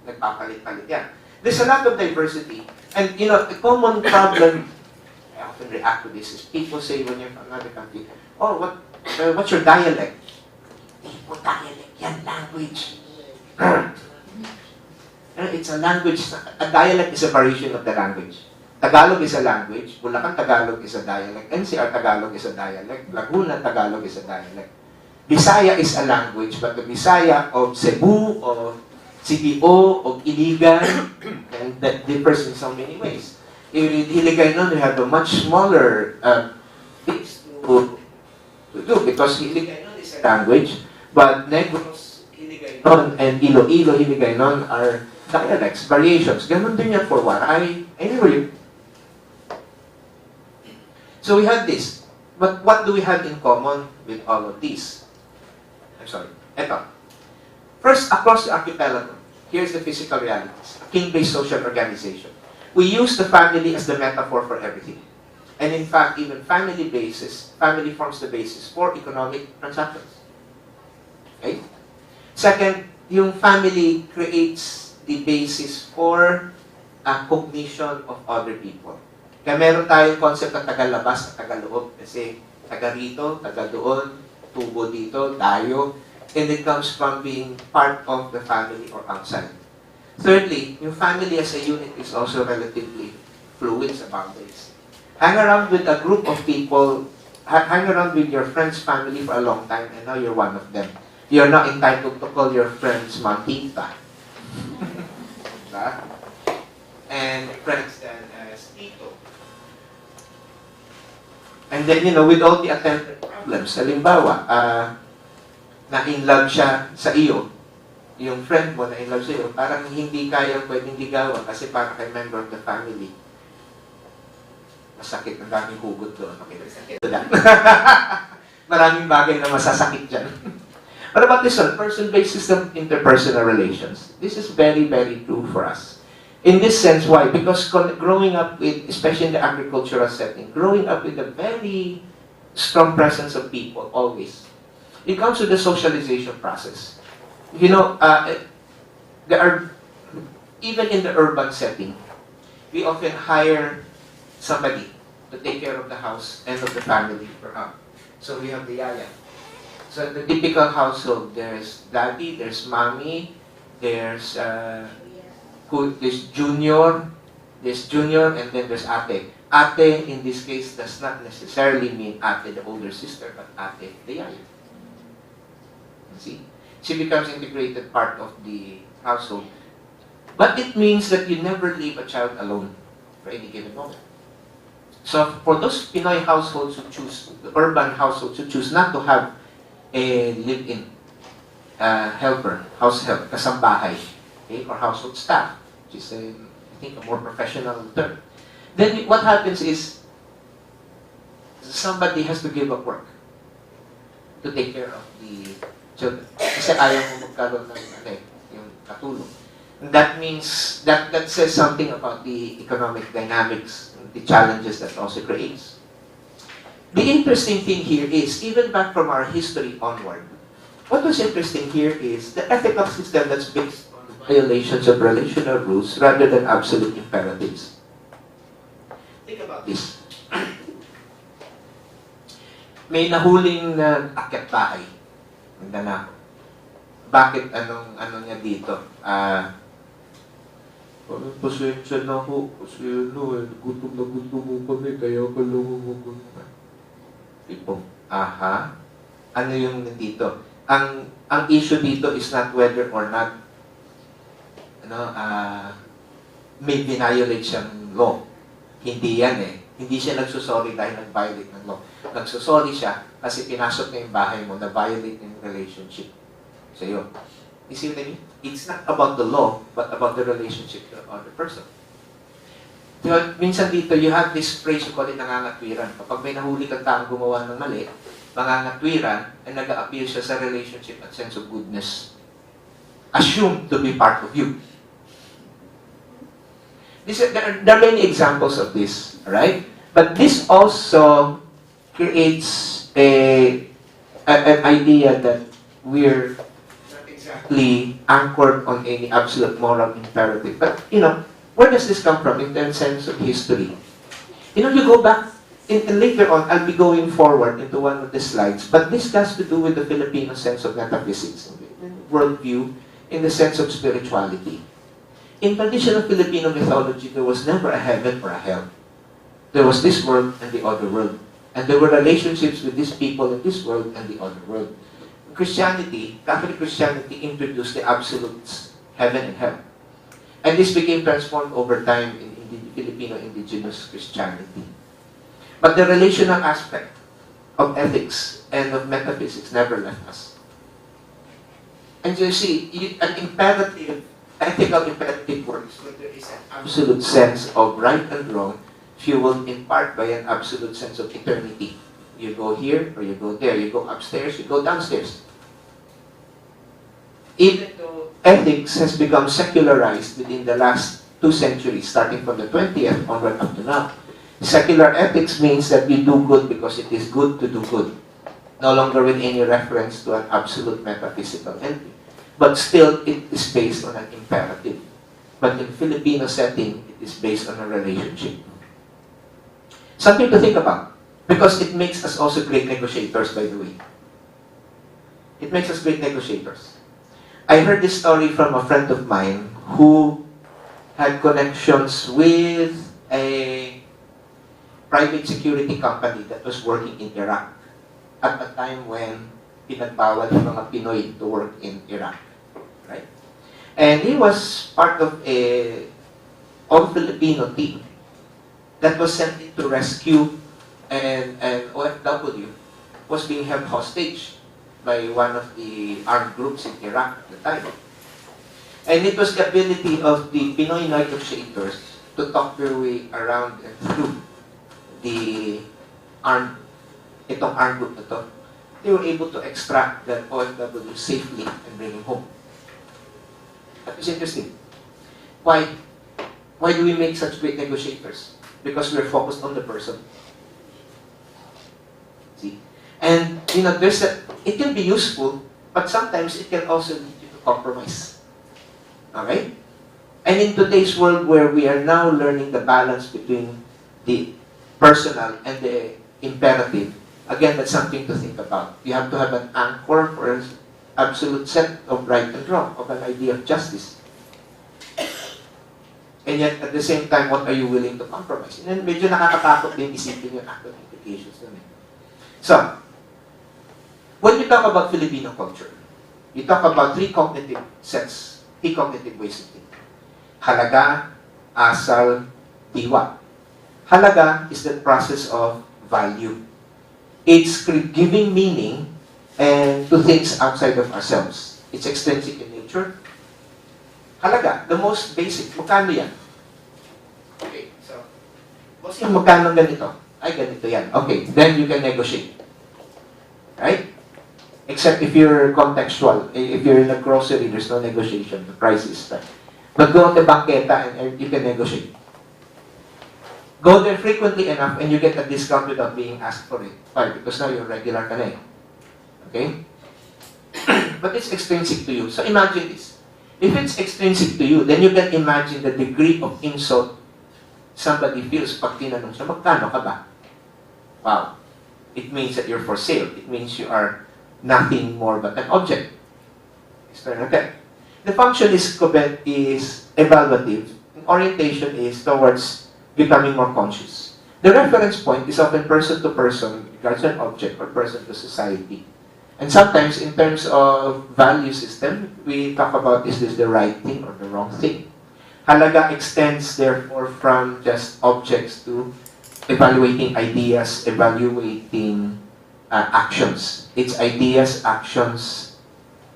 nagpapalit-palit yan. There's a lot of diversity. And, you know, a common problem, I often react to this, is people say when you're from another country, oh, what's your dialect? Tipo dialect, yan, language. It's a language. A dialect is a variation of the language. Tagalog is a language. Bulacan Tagalog is a dialect. NCR Tagalog is a dialect. Laguna Tagalog is a dialect. Bisaya is a language, but the Bisaya of Cebu, of CBO, of Iligan, and that differs in so many ways. In Hiligaynon, we have a much smaller things to do because Hiligaynon is a language, but Negros, Hiligaynon, and Iloilo, Hiligaynon are dialects, variations. Ganon din yan for Waray. Anyway, so we have this. But what do we have in common with all of these? I'm sorry. Eto. First, across the archipelago, here's the physical realities. A king-based social organization. We use the family as the metaphor for everything. And in fact, even family forms the basis for economic transactions. Okay? Second, yung family creates the basis for a cognition of other people. Kaya meron tayong concept ng tagalabas at tagaloob. Kasi taga rito, taga doon, tubo dito, tayo. And it comes from being part of the family or outside. Thirdly, yung family as a unit is also relatively fluid sa boundaries. Hang around with a group of people, hang around with your friend's family for a long time, and now you're one of them. You're not entitled to call your friends Mantita. And friends then as Tito. And then, you know, with all the attempted problems, halimbawa, na-in-love siya sa iyo, yung friend mo na-in-love sa iyo, parang hindi kayang pwedeng ligawan kasi parang kay member of the family. Masakit, ang daming hugot doon. Okay, maraming bagay na masasakit dyan. What about this one? Person-based system, interpersonal relations. This is very, very true for us. In this sense, why? Because growing up with, especially in the agricultural setting, growing up with a very strong presence of people, always, it comes with the socialization process. You know, there are, even in the urban setting, we often hire somebody to take care of the house and of the family. So we have the yaya. So the typical household, there's daddy, there's mommy, there's junior, and then there's ate. Ate, in this case, does not necessarily mean ate, the older sister, but ate, the yaya. See? She becomes integrated part of the household. But it means that you never leave a child alone for any given moment. So for those Pinoy households who choose, the urban households who choose not to have a live-in helper, house help, kasambahay, okay, or household staff, which is, I think, a more professional term. Then what happens is, somebody has to give up work to take care of the children. Kasi ayaw mo magkaroon ng yung katulong. And that means, that says something about the economic dynamics, the challenges that also creates. The interesting thing here is, even back from our history onward, what was interesting here is the ethical system that's based on violations of relational rules rather than absolute imperatives. Think about this. May nahuling akyat bahay. Mindanao. Bakit anong niya dito? Pasensya na ho. Kasi gutom na gutom mo kami, kaya kalungan mo ko naman. Tipo, aha. Ano yung nandito? ang issue dito is not whether or not may violate siyang law. Hindi yan eh. Hindi siya nagsusorry dahil nag-violate ng law. Nagsusorry siya kasi pinasok niya yung bahay mo na violate yung relationship sa iyo. You see what I mean? It's not about the law, but about the relationship to the other person. Diba, minsan dito, you have this phrase, you call it nangangatwiran. Kapag may nahuli kang taong gumawa ng mali, mangangatwiran, and nag-a-appeal siya sa relationship at sense of goodness. Assumed to be part of you. There are many examples of this, right? But this also creates an idea that we're not exactly anchored on any absolute moral imperative. But, where does this come from in the sense of history? You go back, and later on, I'll be going forward into one of the slides, but this has to do with the Filipino sense of metaphysics, worldview, in the sense of spirituality. In traditional Filipino mythology, there was never a heaven or a hell. There was this world and the other world. And there were relationships with these people in this world and the other world. Christianity, Catholic Christianity, introduced the absolutes, heaven and hell. And this became transformed over time in Filipino indigenous Christianity. But the relational aspect of ethics and of metaphysics never left us. And you see, an imperative, ethical imperative works when there is an absolute sense of right and wrong, fueled in part by an absolute sense of eternity. You go here or you go there. You go upstairs, you go downstairs. Even though ethics has become secularized within the last 2 centuries, starting from the 20th onward up to now, secular ethics means that we do good because it is good to do good. No longer with any reference to an absolute metaphysical entity. But still, it is based on an imperative. But in Filipino setting, it is based on a relationship. Something to think about. Because it makes us also great negotiators, by the way. It makes us great negotiators. I heard this story from a friend of mine who had connections with a private security company that was working in Iraq at a time when pinagbawal ng mga Pinoy to work in Iraq. Right? And he was part of a all-Filipino team that was sent in to rescue an OFW was being held hostage by one of the armed groups in Iraq at the time. And it was the ability of the Pinoy negotiators to talk their way around and through the armed group na to. They were able to extract that OFW safely and bring him home. That is interesting. Why? Why do we make such great negotiators? Because we're focused on the person. See? And, it can be useful, but sometimes it can also lead you to compromise. Alright? And in today's world where we are now learning the balance between the personal and the imperative, again, that's something to think about. You have to have an anchor for an absolute set of right and wrong, of an idea of justice. And yet, at the same time, what are you willing to compromise? And then, medyo nakakatakot din isipin yung actual implications naman. So, when you talk about Filipino culture, you talk about three cognitive ways of thinking. Halaga, asal, diwa. Halaga is the process of value. It's giving meaning and to things outside of ourselves. It's extrinsic in nature. Halaga, the most basic. Magkano yan? Okay, so, bossing, magkano ganito? Ay, ganito yan. Okay, then you can negotiate. Right? Except if you're contextual. If you're in a grocery, there's no negotiation. The price is right. But go on the bangketa and you can negotiate. Go there frequently enough and you get a discount without being asked for it. Why? Because now you're regular ka na eh. Okay? But it's extrinsic to you. So imagine this. If it's extrinsic to you, then you can imagine the degree of insult somebody feels pag tinanong siya, magkano ka ba? Wow. It means that you're for sale. It means you are nothing more but an object. Okay. The function is evaluative. Orientation is towards becoming more conscious. The reference point is often person to person, regards to an object, or person to society. And sometimes, in terms of value system, we talk about, is this the right thing or the wrong thing? Halaga extends, therefore, from just objects to evaluating ideas, evaluating actions. It's ideas, actions,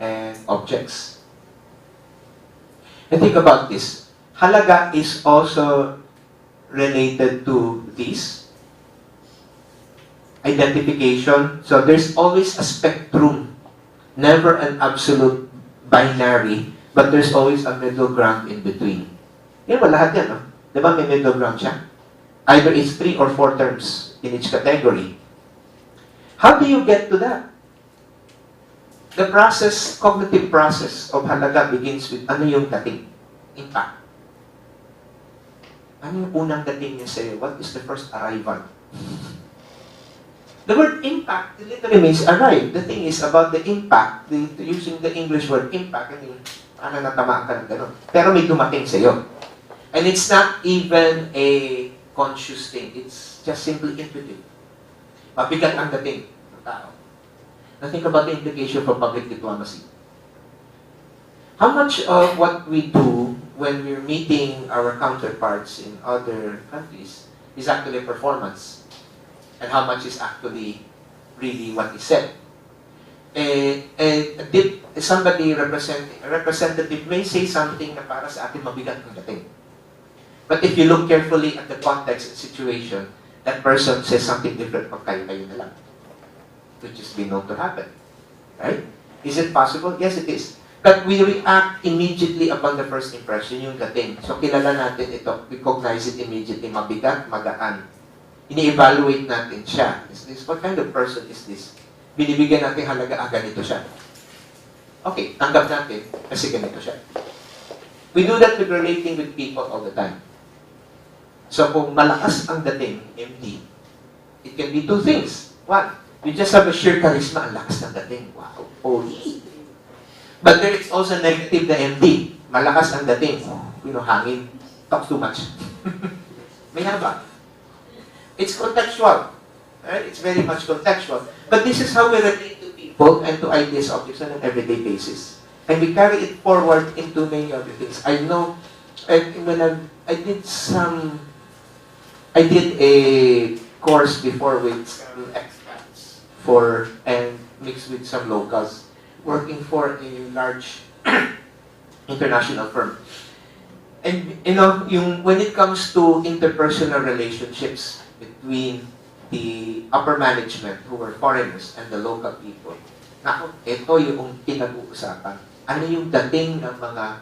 and objects. And think about this. Halaga is also related to this. Identification. So there's always a spectrum. Never an absolute binary, but there's always a middle ground in between. Yan ba lahat yan, no? Di ba may middle ground siya? Either it's 3 or 4 terms in each category. How do you get to that? The process, cognitive process of halaga begins with ano yung dating? Impact. Ano yung unang dating niya sa'yo? What is the first arrival? The word impact literally means arrive. The thing is about the impact, using the English word impact, I mean, ano natamaan ka ng gano'n. Pero may dumating sa'yo. And it's not even a conscious thing. It's just simply intuitive. Mabigat ang dating ng tao. Now think about the implication for public diplomacy. How much of what we do when we're meeting our counterparts in other countries is actually performance? And how much is actually really what is said? Somebody a representative may say something na para sa atin mabigat ang dating. But if you look carefully at the context and situation, that person says something different pag kayo na lang. Which is been known to happen. Right? Is it possible? Yes, it is. But we react immediately upon the first impression, yung dating. So kilala natin ito, recognize it immediately, mabigat, magaan. Ini-evaluate natin siya. Is this, what kind of person is this? Binibigyan natin halaga, ganito siya. Okay, tanggap natin kasi ganito siya. We do that with relating with people all the time. So kung malakas ang dating, MD, it can be 2 things. 1, you just have a sheer charisma, ang lakas ng dating. Wow, holy. But there is also negative na MD. Malakas ang dating. Hangin. Talks too much. May haba. It's contextual. Right? It's very much contextual. But this is how we relate to people and to ideas, objects on an everyday basis. And we carry it forward into many other things. I know, when I did a course before with some expats and mixed with some locals, working for a large international firm. And when it comes to interpersonal relationships between the upper management who were foreigners and the local people, ito yung pinag-uusapan. Ano yung dating ng mga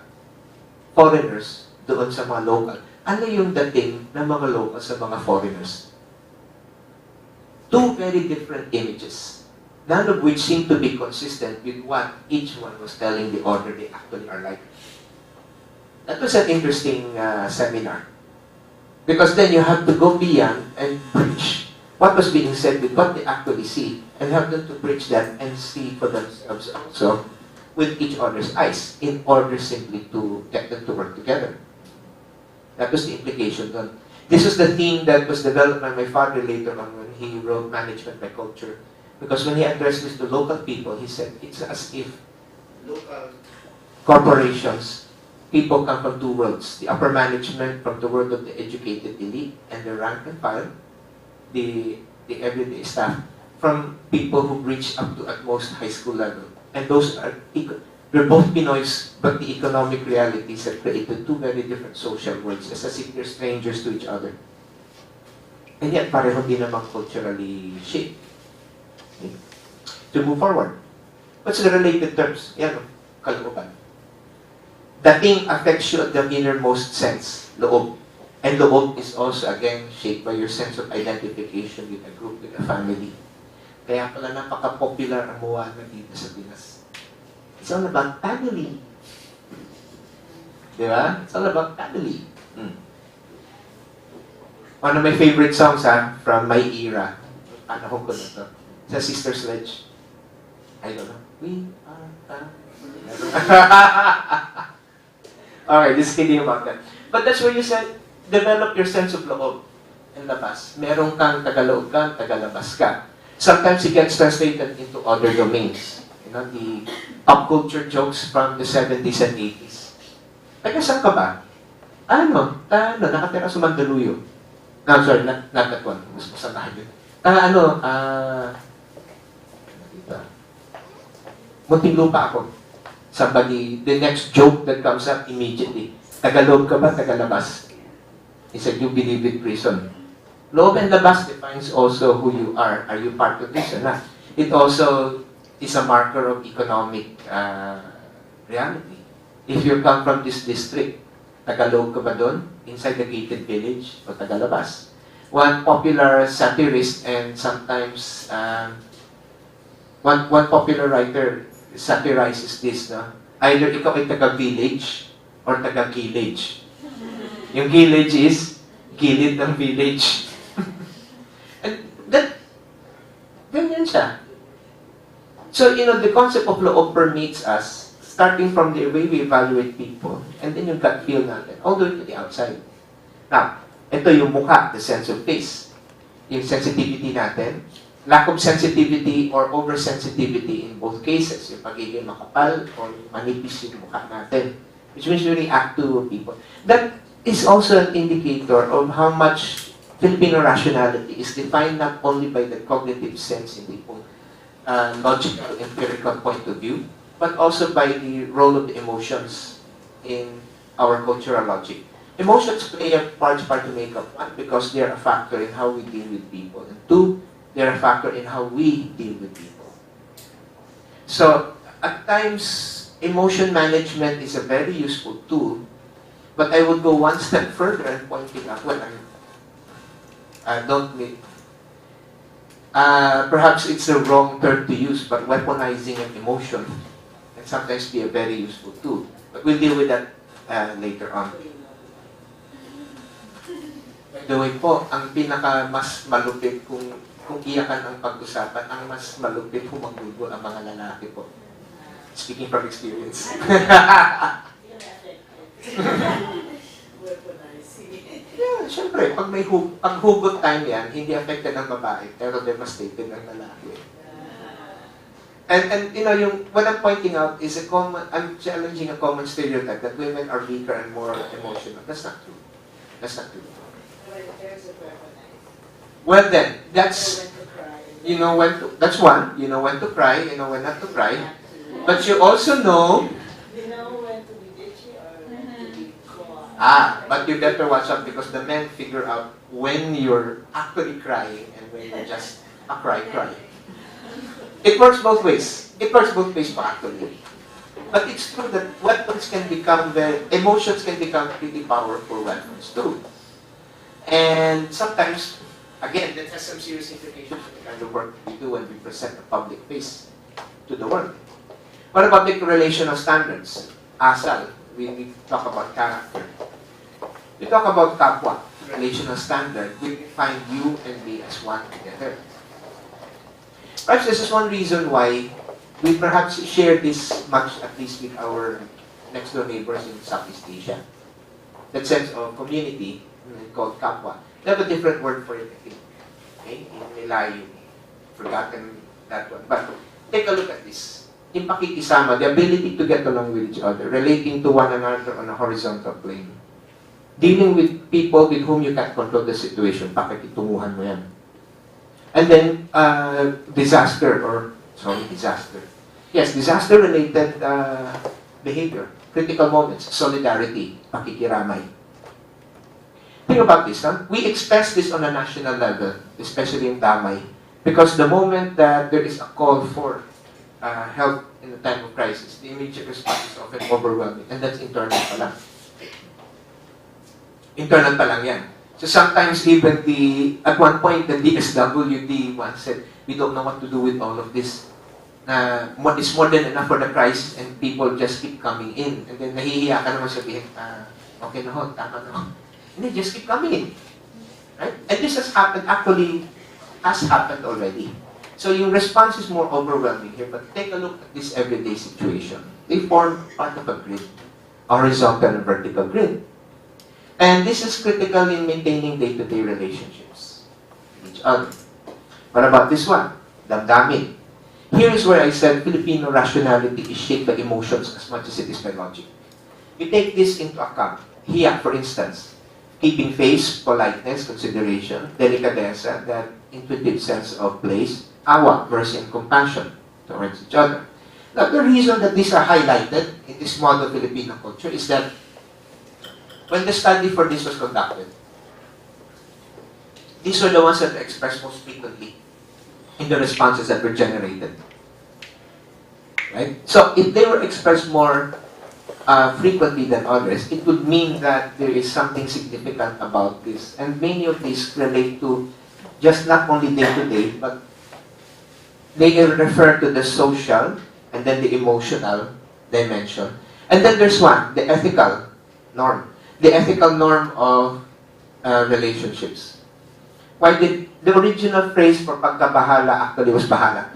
foreigners doon sa mga local? Ano yung dating ng mga local sa mga foreigners? 2 very different images, none of which seem to be consistent with what each one was telling the order they actually are like. That was an interesting seminar. Because then you have to go beyond and bridge what was being said with what they actually see, and have them to bridge that and see for themselves also with each other's eyes in order simply to get them to work together. That was the implication. This was the theme that was developed by my father later on when he wrote Management by Culture. Because when he addressed this to local people, he said, it's as if local corporations, people come from 2 worlds. The upper management from the world of the educated elite and the rank and file, the everyday staff, from people who reach up to at most high school level. And those are, they're both Pinoys, but the economic realities have created 2 very different social worlds, as if they're strangers to each other. And yet, pareho din naman culturally shaped. Okay. To move forward. What's the related terms? Yan, kalooban. Dating affects you at the innermost sense, loob. And loob is also, again, shaped by your sense of identification with a group, with a family. Kaya pala napaka-popular ang Moana dito sa Pinas. It's all about family. Di ba? It's all about family. One of my favorite songs, from my era. Panahon ko na to. Sa Sister Sledge. I don't know. We are family. Alright, just kidding about that. But that's where you said, develop your sense of loob and labas. Meron kang tagaloob ka, tagalabas ka. Sometimes it gets translated into other domains. You know, the pop culture jokes from the 70s and 80s. Taga saan ka ba? Nakatira sa Mandaluyong. No, sorry, not that one. Mas masamahan yun. Muntinlupa ako. Somebody, the next joke that comes up immediately. Tagaloob ka ba, tagalabas? He said, you believe in prison. Loob and labas defines also who you are. Are you part of this or not? It also is a marker of economic reality. If you come from this district, Tagalog ka ba doon? Inside the gated village o tagalabas? One popular satirist and sometimes one popular writer satirizes this, no? Either ikaw ay taga-village or taga-village. Yung village is gilid ng village. And ganyan siya. So, the concept of loob permeates us, starting from the way we evaluate people, and then yung gut feel natin, all the way to the outside. Now, ito yung mukha, the sense of face. Yung sensitivity natin, lack of sensitivity or oversensitivity in both cases, yung pagiging makapal or manipis yung mukha natin, which means we react to people. That is also an indicator of how much Filipino rationality is defined not only by the cognitive sense in the logical, empirical point of view, but also by the role of the emotions in our cultural logic. Emotions play a large part to make up, one, because they are a factor in how we deal with people, and two, they are a factor in how we deal with people. So, at times, emotion management is a very useful tool, but I would go one step further and pointing out, perhaps it's the wrong term to use, but weaponizing an emotion can sometimes be a very useful tool. But we'll deal with that later on. By the way po, ang pinaka mas malupit kung iyakan ang pag-usapan, ang mas malupit humagulgol ang mga lalaki po. Speaking from experience. Yeah, syempre, pag hugot time yan, hindi affected ang babae, pero devastated ang lalaki. And what I'm pointing out is I'm challenging a common stereotype that women are weaker and more emotional. That's not true. That's not true. Well then, that's, that's one. You know when to cry, you know when not to cry. But you also know, You know when to be bitchy or when to be quiet. but you better watch out because the men figure out when you're actually crying and when you're just a cry. It works both ways. It works both ways actually. But it's true that emotions can become pretty powerful weapons too. And sometimes, again, that has some serious implications for the kind of work we do when we present a public face to the world. What about the relational standards? Asal, we talk about character. We talk about kapwa, relational standard. We find you and me as one together. Perhaps this is one reason why we perhaps share this much, at least with our next door neighbors in Southeast Asia. That sense of community called kapwa. They have a different word for it, I think. Okay? In Nilayo. Forgotten that one. But take a look at this. Yung pakikisama, the ability to get along with each other, relating to one another on a horizontal plane. Dealing with people with whom you can't control the situation, pakikitunguhan mo yan. And then, disaster. Yes, disaster-related behavior. Critical moments, solidarity, pakikiramay. Think about this, huh? We express this on a national level, especially in Damay, because the moment that there is a call for help in a time of crisis, the immediate response is often overwhelming, and that's internal pa lang. Internal pa lang yan. So sometimes even at one point, the DSWD once said, we don't know what to do with all of this. It's more than enough for the crisis, and people just keep coming in. And then nahihiya ka naman sabihin, okay na ho, tama na ho. And they just keep coming in. Right? And this has happened already. So yung response is more overwhelming here, but take a look at this everyday situation. They form part of a grid, horizontal and vertical grid. And this is critical in maintaining day-to-day relationships with each other. What about this one? damdamin. Here is where I said Filipino rationality is shaped by emotions as much as it is by logic. We take this into account. Hiya, for instance, keeping face, politeness, consideration, delicadeza, that intuitive sense of place, awa, mercy, and compassion towards each other. Now, the reason that these are highlighted in this model Filipino culture is that when the study for this was conducted, these were the ones that were expressed most frequently in the responses that were generated. Right? So, if they were expressed more frequently than others, it would mean that there is something significant about this. And many of these relate to just not only day-to-day, but they refer to the social and then the emotional dimension. And then there's one, the ethical norm. The ethical norm of relationships. Why did the original phrase for pagkabahala actually was bahala?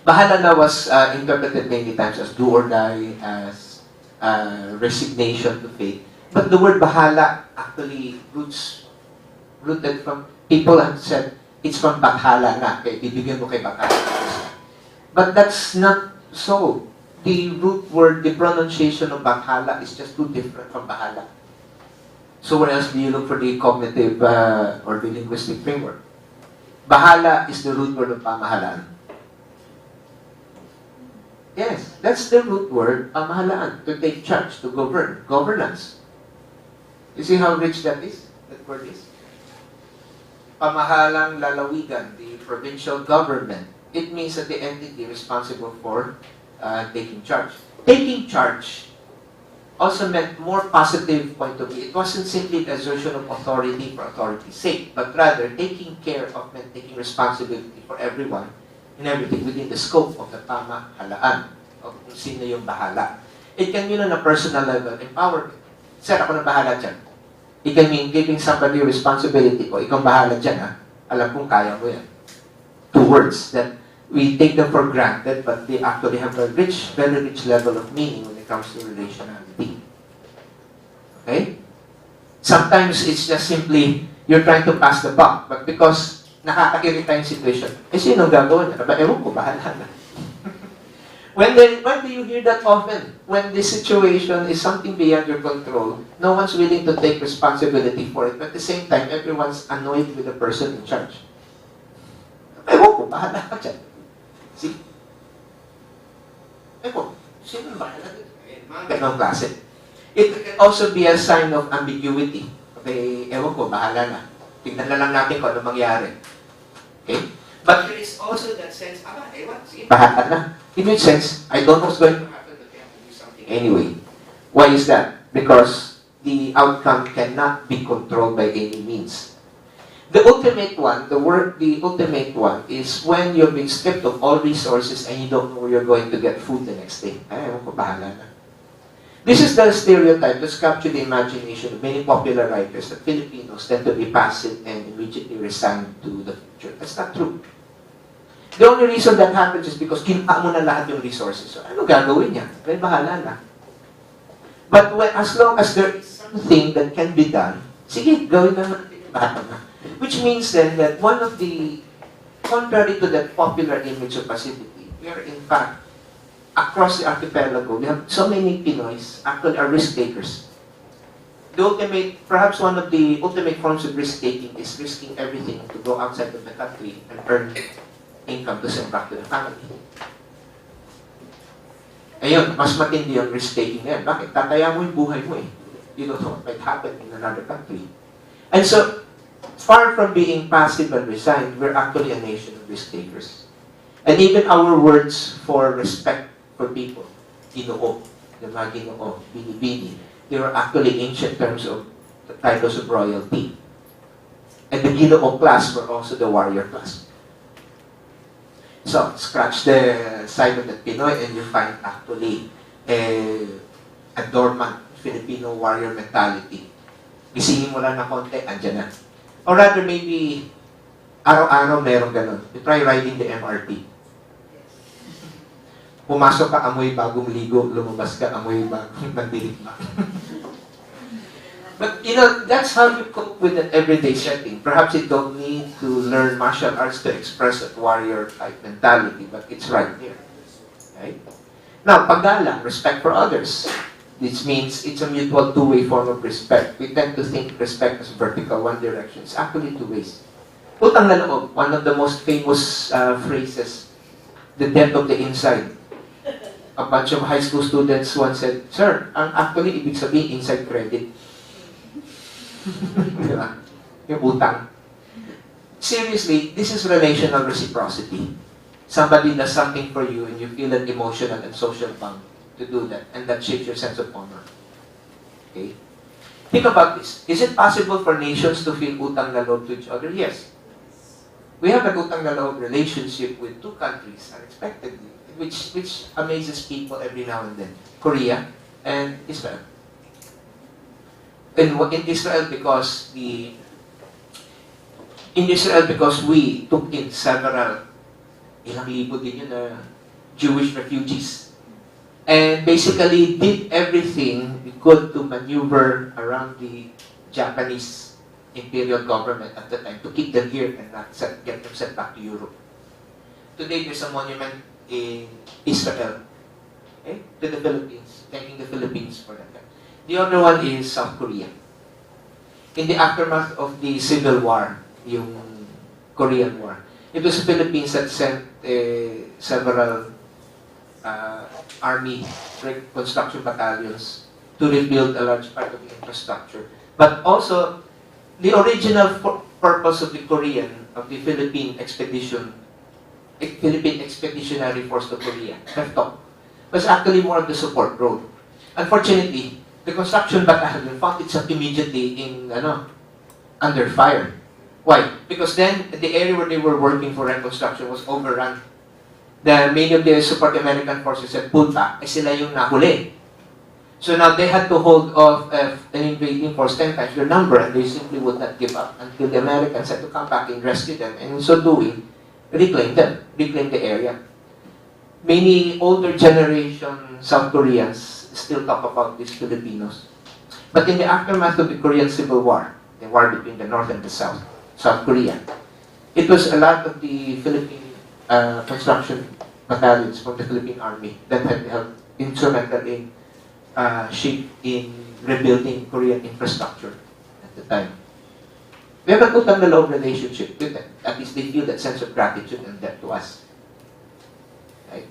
Bahala na was interpreted many times as do or die, as resignation to fate. But the word bahala actually rooted from, people have said, it's from bathala na, kaya bibigyan mo kay bathala. But that's not so. The root word, the pronunciation of bathala is just too different from bahala. So where else do you look for the cognitive or the linguistic framework? Bahala is the root word of pamahalaan. Yes, that's the root word, pamahalaan, to take charge, to govern, governance. You see how rich that is? That word is? Pamahalang lalawigan, the provincial government. It means that the entity responsible for taking charge. Taking charge also meant more positive point of view. It wasn't simply the assertion of authority for authority's sake, but rather taking care of and taking responsibility for everyone and everything within the scope of the pamahalaan, of kung sino yung bahala. It can mean on a personal level, empowerment. Sir, ako na bahala dyan. It can mean giving somebody responsibility ko, ikaw bahala dyan, ha? Alam kong kaya mo yan. Two words that we take them for granted, but they actually have a rich, very rich level of meaning when it comes to relationality. Okay? Sometimes it's just simply, you're trying to pass the buck, but because nakakakirita yung situation, sino gagawin niya? Ewan ko, bahala na. When do you hear that often? When the situation is something beyond your control, no one's willing to take responsibility for it, but at the same time, everyone's annoyed with the person in charge. Ewan ko, bahala ka dyan. See? Ewan, sino bahala dyan? Mga ganong klase. It can also be a sign of ambiguity. Okay, ewan ko, bahala na. Tignan na lang natin kung ano mangyari. Okay? But there is also that sense, ewan, sige, bahala na. In which sense, I don't know what's going to happen, but we have to do something anyway. Why is that? Because the outcome cannot be controlled by any means. The ultimate one, the ultimate one is when you've been stripped of all resources and you don't know where you're going to get food the next day. Ewan ko, bahala na. This is the stereotype that's captured the imagination of many popular writers that Filipinos tend to be passive and immediately resigned to the future. That's not true. The only reason that happens is because kinpa mo na lahat yung resources. So, ano gagawin niya? Well, bahala na. But as long as there is something that can be done, sige, gawin na natin, bahala na. Which means then that one of the, contrary to that popular image of passivity, we are in fact, across the archipelago, we have so many Pinoys actually are risk takers. The ultimate, perhaps one of the ultimate forms of risk taking is risking everything to go outside of the country and earn income to send back to the family. Ayun, mas matindi yung risk taking na yan. Bakit? Tataya mo yung buhay mo eh. You don't know what might happen in another country. And so, far from being passive and resigned, we're actually a nation of risk takers. And even our words for respect for people, Ginoo, the mga Ginoo, Bini-Bini, they were actually ancient terms of the titles of royalty. And the Ginoo class were also the warrior class. So, scratch the side of the Pinoy and you find actually a dormant Filipino warrior mentality. Gisingin mo lang na konti, andyan na. Or rather, maybe, araw-araw meron ganun. You try riding the MRT. Pumasok ka, amoy bagong ligo. Lumabas ka, amoy bagong nagdilikma. But you know, that's how you cope with an everyday setting. Perhaps you don't need to learn martial arts to express that warrior type mentality, but it's right here. Right? Now, paggalang, respect for others. This means it's a mutual two-way form of respect. We tend to think respect as vertical, one direction. It's actually two ways. Utang na loob, one of the most famous phrases, the death of the inside. A bunch of high school students once said, "Sir, ang actually ibig sabihin inside credit." Diba? Yung utang. Seriously, this is relational reciprocity. Somebody does something for you and you feel an emotional and social bond to do that, and that shapes your sense of honor. Okay? Think about this. Is it possible for nations to feel utang na loob to each other? Yes. We have an utang na loob relationship with two countries unexpectedly, which amazes people every now and then. Korea and Israel. In Israel because we took in several, ilang libo din yun na Jewish refugees. And basically did everything we could to maneuver around the Japanese imperial government at the time to keep them here and not get them sent back to Europe. Today there's a monument in Israel, okay, to the Philippines, thanking the Philippines for that. The other one is South Korea. In the aftermath of the Civil War, yung Korean War, it was the Philippines that sent several army construction battalions to rebuild a large part of the infrastructure. But also, the original purpose of the Philippine Expeditionary Force to Korea, FEFTOC, was actually more of the support role. Unfortunately, the construction battalion found itself immediately under fire. Why? Because then the area where they were working for reconstruction was overrun. Many of the support American forces said, "Punta," sila yung nahuli. So now they had to hold off an invading force 10 times their number, and they simply would not give up until the Americans had to come back and rescue them, and in so doing, reclaim the area. Many older generation South Koreans still talk about these Filipinos. But in the aftermath of the Korean Civil War, the war between the North and the South Korea, it was a lot of the Philippine construction battalions from the Philippine Army that had helped instrumental in rebuilding Korean infrastructure at the time. We have a utang na loob relationship with them. At least they feel that sense of gratitude and debt to us. Right?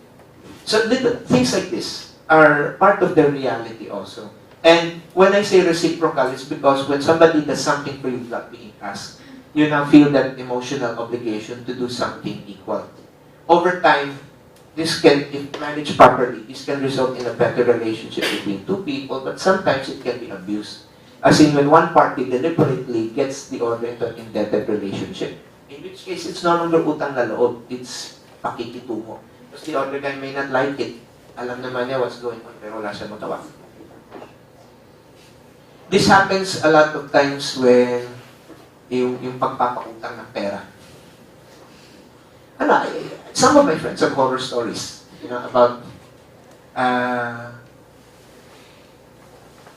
So little things like this are part of their reality also. And when I say reciprocal, it's because when somebody does something for you without being asked, you now feel that emotional obligation to do something equal. Over time, this can, if managed properly, this can result in a better relationship between two people, but sometimes it can be abused. As in when one party deliberately gets the other into an indebted relationship. In which case, it's no longer utang na loob, it's pakikitungo. Because the other guy may not like it. Alam naman niya what's going on, pero wala siya magawa. This happens a lot of times when yung pagpapautang ng pera. Some of my friends have horror stories, about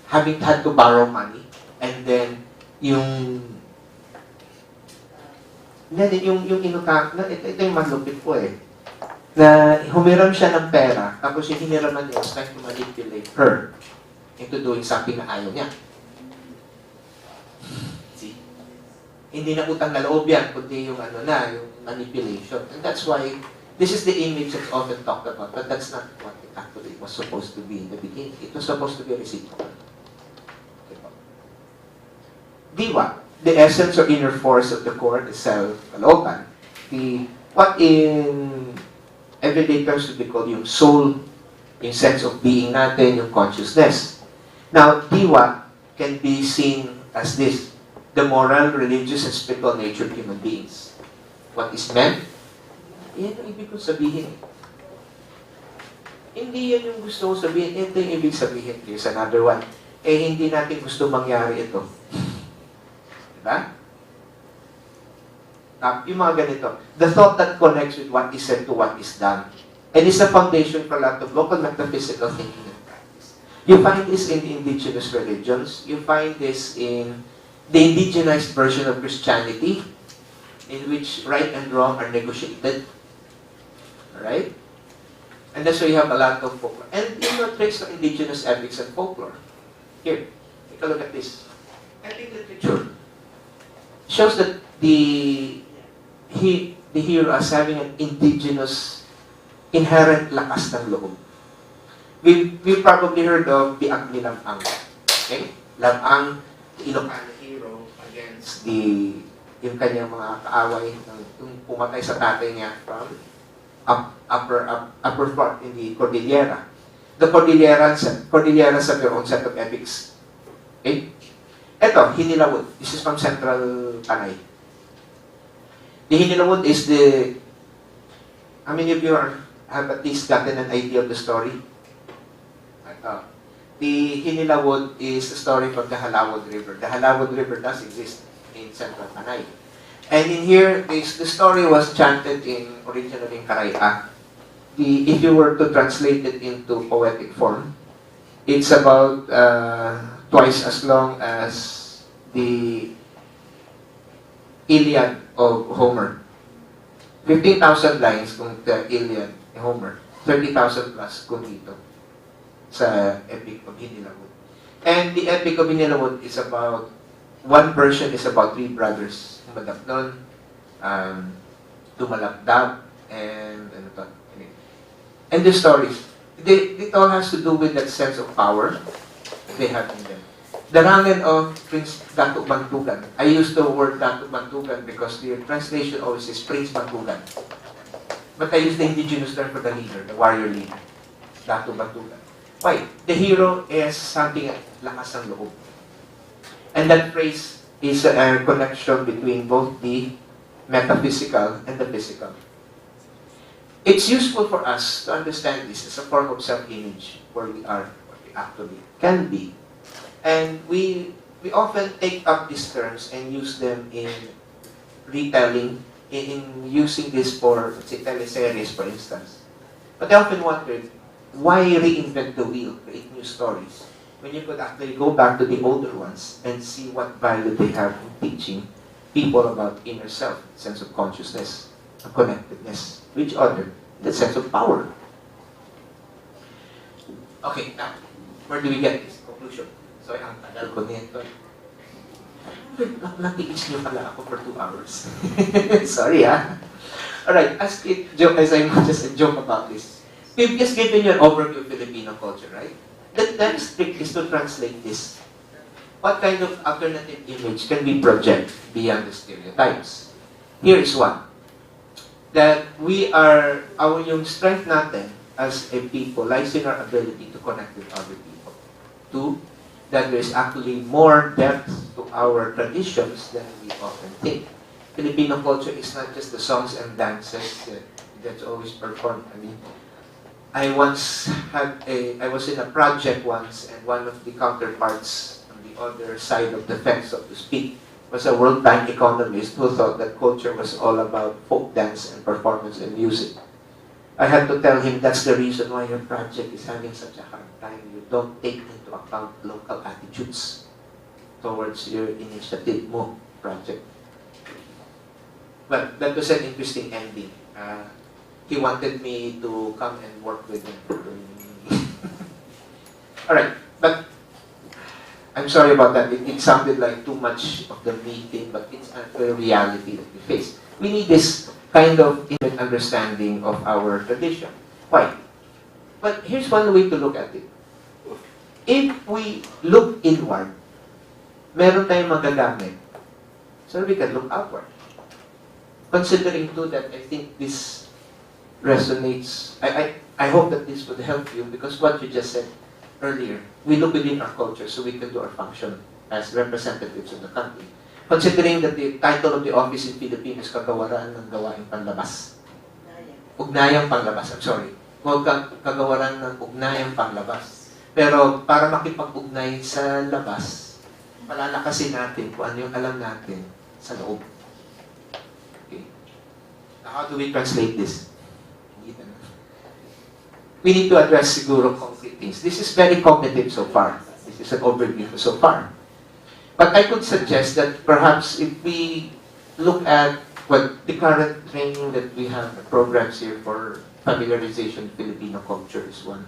having had to borrow money, and then yung inutang, ito yung malupit po na humiram siya ng pera, tapos yung hiniraman niya was trying to manipulate her into doing something na ayaw niya. See? Hindi na utang na loob yan, kundi yung yung manipulation. And that's why, this is the image that's often talked about, but that's not what it actually was supposed to be in the beginning. It was supposed to be reciprocal. Diwa, the essence or inner force of the core is self-kalooban. What in everyday terms would be called yung soul, yung sense of being natin, yung consciousness. Now, diwa can be seen as this, the moral, religious, and spiritual nature of human beings. What is meant? Yan yung ibig kong sabihin. Hindi yan yung gusto kong sabihin. Ito yung ibig sabihin. Here's another one. Hindi natin gusto mangyari ito. Diba? Yung mga ganito. The thought that connects with what is said to what is done. And is the foundation for a lot of local metaphysical thinking and practice. You find this in indigenous religions. You find this in the indigenized version of Christianity, in which right and wrong are negotiated. Alright? And that's why you have a lot of folklore. And you know, trace of indigenous epics and folklore. Here, take a look at this. Epic literature shows that the hero as having an indigenous inherent lakas ng loob. We've probably heard of the Agni Lamang. Okay? Lamang, the Ilocano hero against yung kanyang mga kaaway yung pumatay sa tatay niya from upper part in the Cordillera. The Cordilleras have their own set of epics. Okay? Ito, Hinilawod. This is from Central Panay. The Hinilawod is how many of you have at least gotten an idea of the story? The Hinilawod is a story from the Halawod River. The Halawod River does exist in Central Panay. And in here, the story was chanted originally in Karaya. If you were to translate it into poetic form, it's about twice as long as the Iliad of Homer. 15,000 lines kung the Iliad ni Homer. 30,000 plus kung dito sa Epic of Hinilawod. And the Epic of Hinilawod is about, one version is about three brothers. Madapnon, Tumalakdab, and ano to? And the stories, it all has to do with that sense of power they have in them. The rangen of Prince Dato Bantugan. I use the word Dato Bantugan because the translation always says Prince Bantugan. But I use the indigenous term for the leader, the warrior leader. Dato Bantugan. Why? The hero is something lakas ng loob. And that phrase is a connection between both the metaphysical and the physical. It's useful for us to understand this as a form of self-image, where we are, what we actually can be. And we often take up these terms and use them in retelling, in using this for, let's say, teleseries, for instance. But I often wondered, why reinvent the wheel, create new stories, when you could actually go back to the older ones and see what value they have in teaching people about inner self, sense of consciousness, of connectedness with each other, the sense of power. Okay, now, where do we get this conclusion? So, ang tagal ko nito. Natiis niyo pala ako for 2 hours. Sorry, Alright, as I just a joke about this. We've just given you an overview of Filipino culture, right? The next trick is to translate this. What kind of alternative image can we project beyond the stereotypes? Here is one. That yung strength natin as a people lies in our ability to connect with other people. 2, that there is actually more depth to our traditions than we often think. Filipino culture is not just the songs and dances that's always performed. I mean, I was in a project once, and one of the counterparts on the other side of the fence, so to speak, was a World Bank economist who thought that culture was all about folk dance and performance and music. I had to tell him that's the reason why your project is having such a hard time. You don't take into account local attitudes towards your initiative mo project. Well, that was an interesting ending. He wanted me to come and work with him. Alright, but I'm sorry about that. It sounded like too much of the meeting, but it's a reality that we face. We need this kind of intimate understanding of our tradition. Why? But here's one way to look at it. If we look inward, meron tayong magagamit, so we can look outward. Considering too that I think this resonates, I hope that this would help you, because what you just said earlier, we look within our culture so we can do our function as representatives of the country. Considering that the title of the office in Filipino is Kagawaran ng Gawaing Panlabas. Ugnayang Panlabas, I'm sorry. Kagawaran ng Ugnayang Panlabas. Pero para makipag-ugnay sa labas, palalakasin natin kung ano yung alam natin sa loob. Okay. Now, how do we translate this? we need to address siguro concrete things. This is very cognitive so far. This is an overview so far. But I could suggest that perhaps if we look at the current training that we have, programs here for familiarization with Filipino culture is one.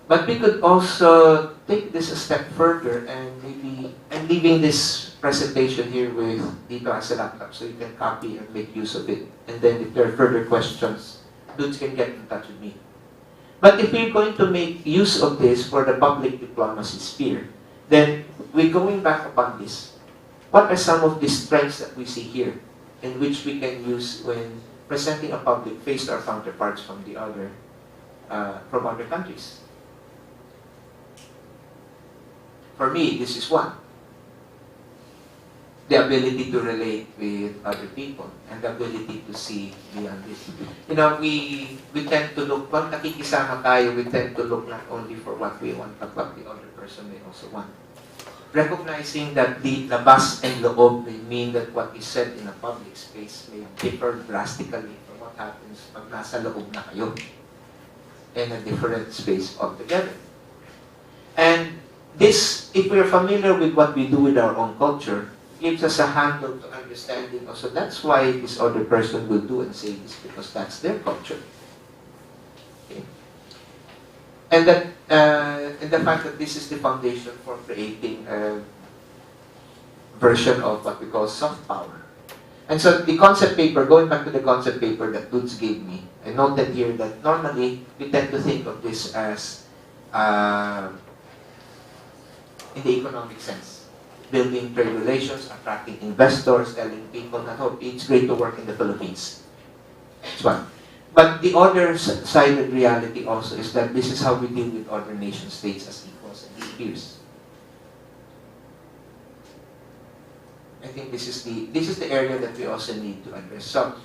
But we could also take this a step further and maybe, I'm leaving this presentation here with dito as a laptop so you can copy and make use of it. And then if there are further questions, dudes can get in touch with me. But if we're going to make use of this for the public diplomacy sphere, then we're going back upon this. What are some of the strengths that we see here in which we can use when presenting a public face to our counterparts from other countries? For me, this is one. The ability to relate with other people and the ability to see beyond this. You know, we tend to look, pag nakikisama tayo, we tend to look not only for what we want, but what the other person may also want. Recognizing that the labas and loob may mean that what is said in a public space may differ drastically from what happens pag nasa loob na kayo in a different space altogether. And this, if we're familiar with what we do with our own culture, gives us a handle to understanding also that's why this other person will do and say this because that's their culture. Okay. And that and the fact that this is the foundation for creating a version of what we call soft power. And so the concept paper, going back to the concept paper that Dudes gave me, I noted here that normally we tend to think of this as in the economic sense. Building trade relations, attracting investors, telling people that, oh, it's great to work in the Philippines. That's one. But the other sided reality also is that this is how we deal with other nation states as equals and peers. I think this is the area that we also need to address. So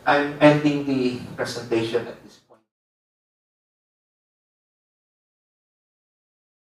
I'm ending the presentation at this point.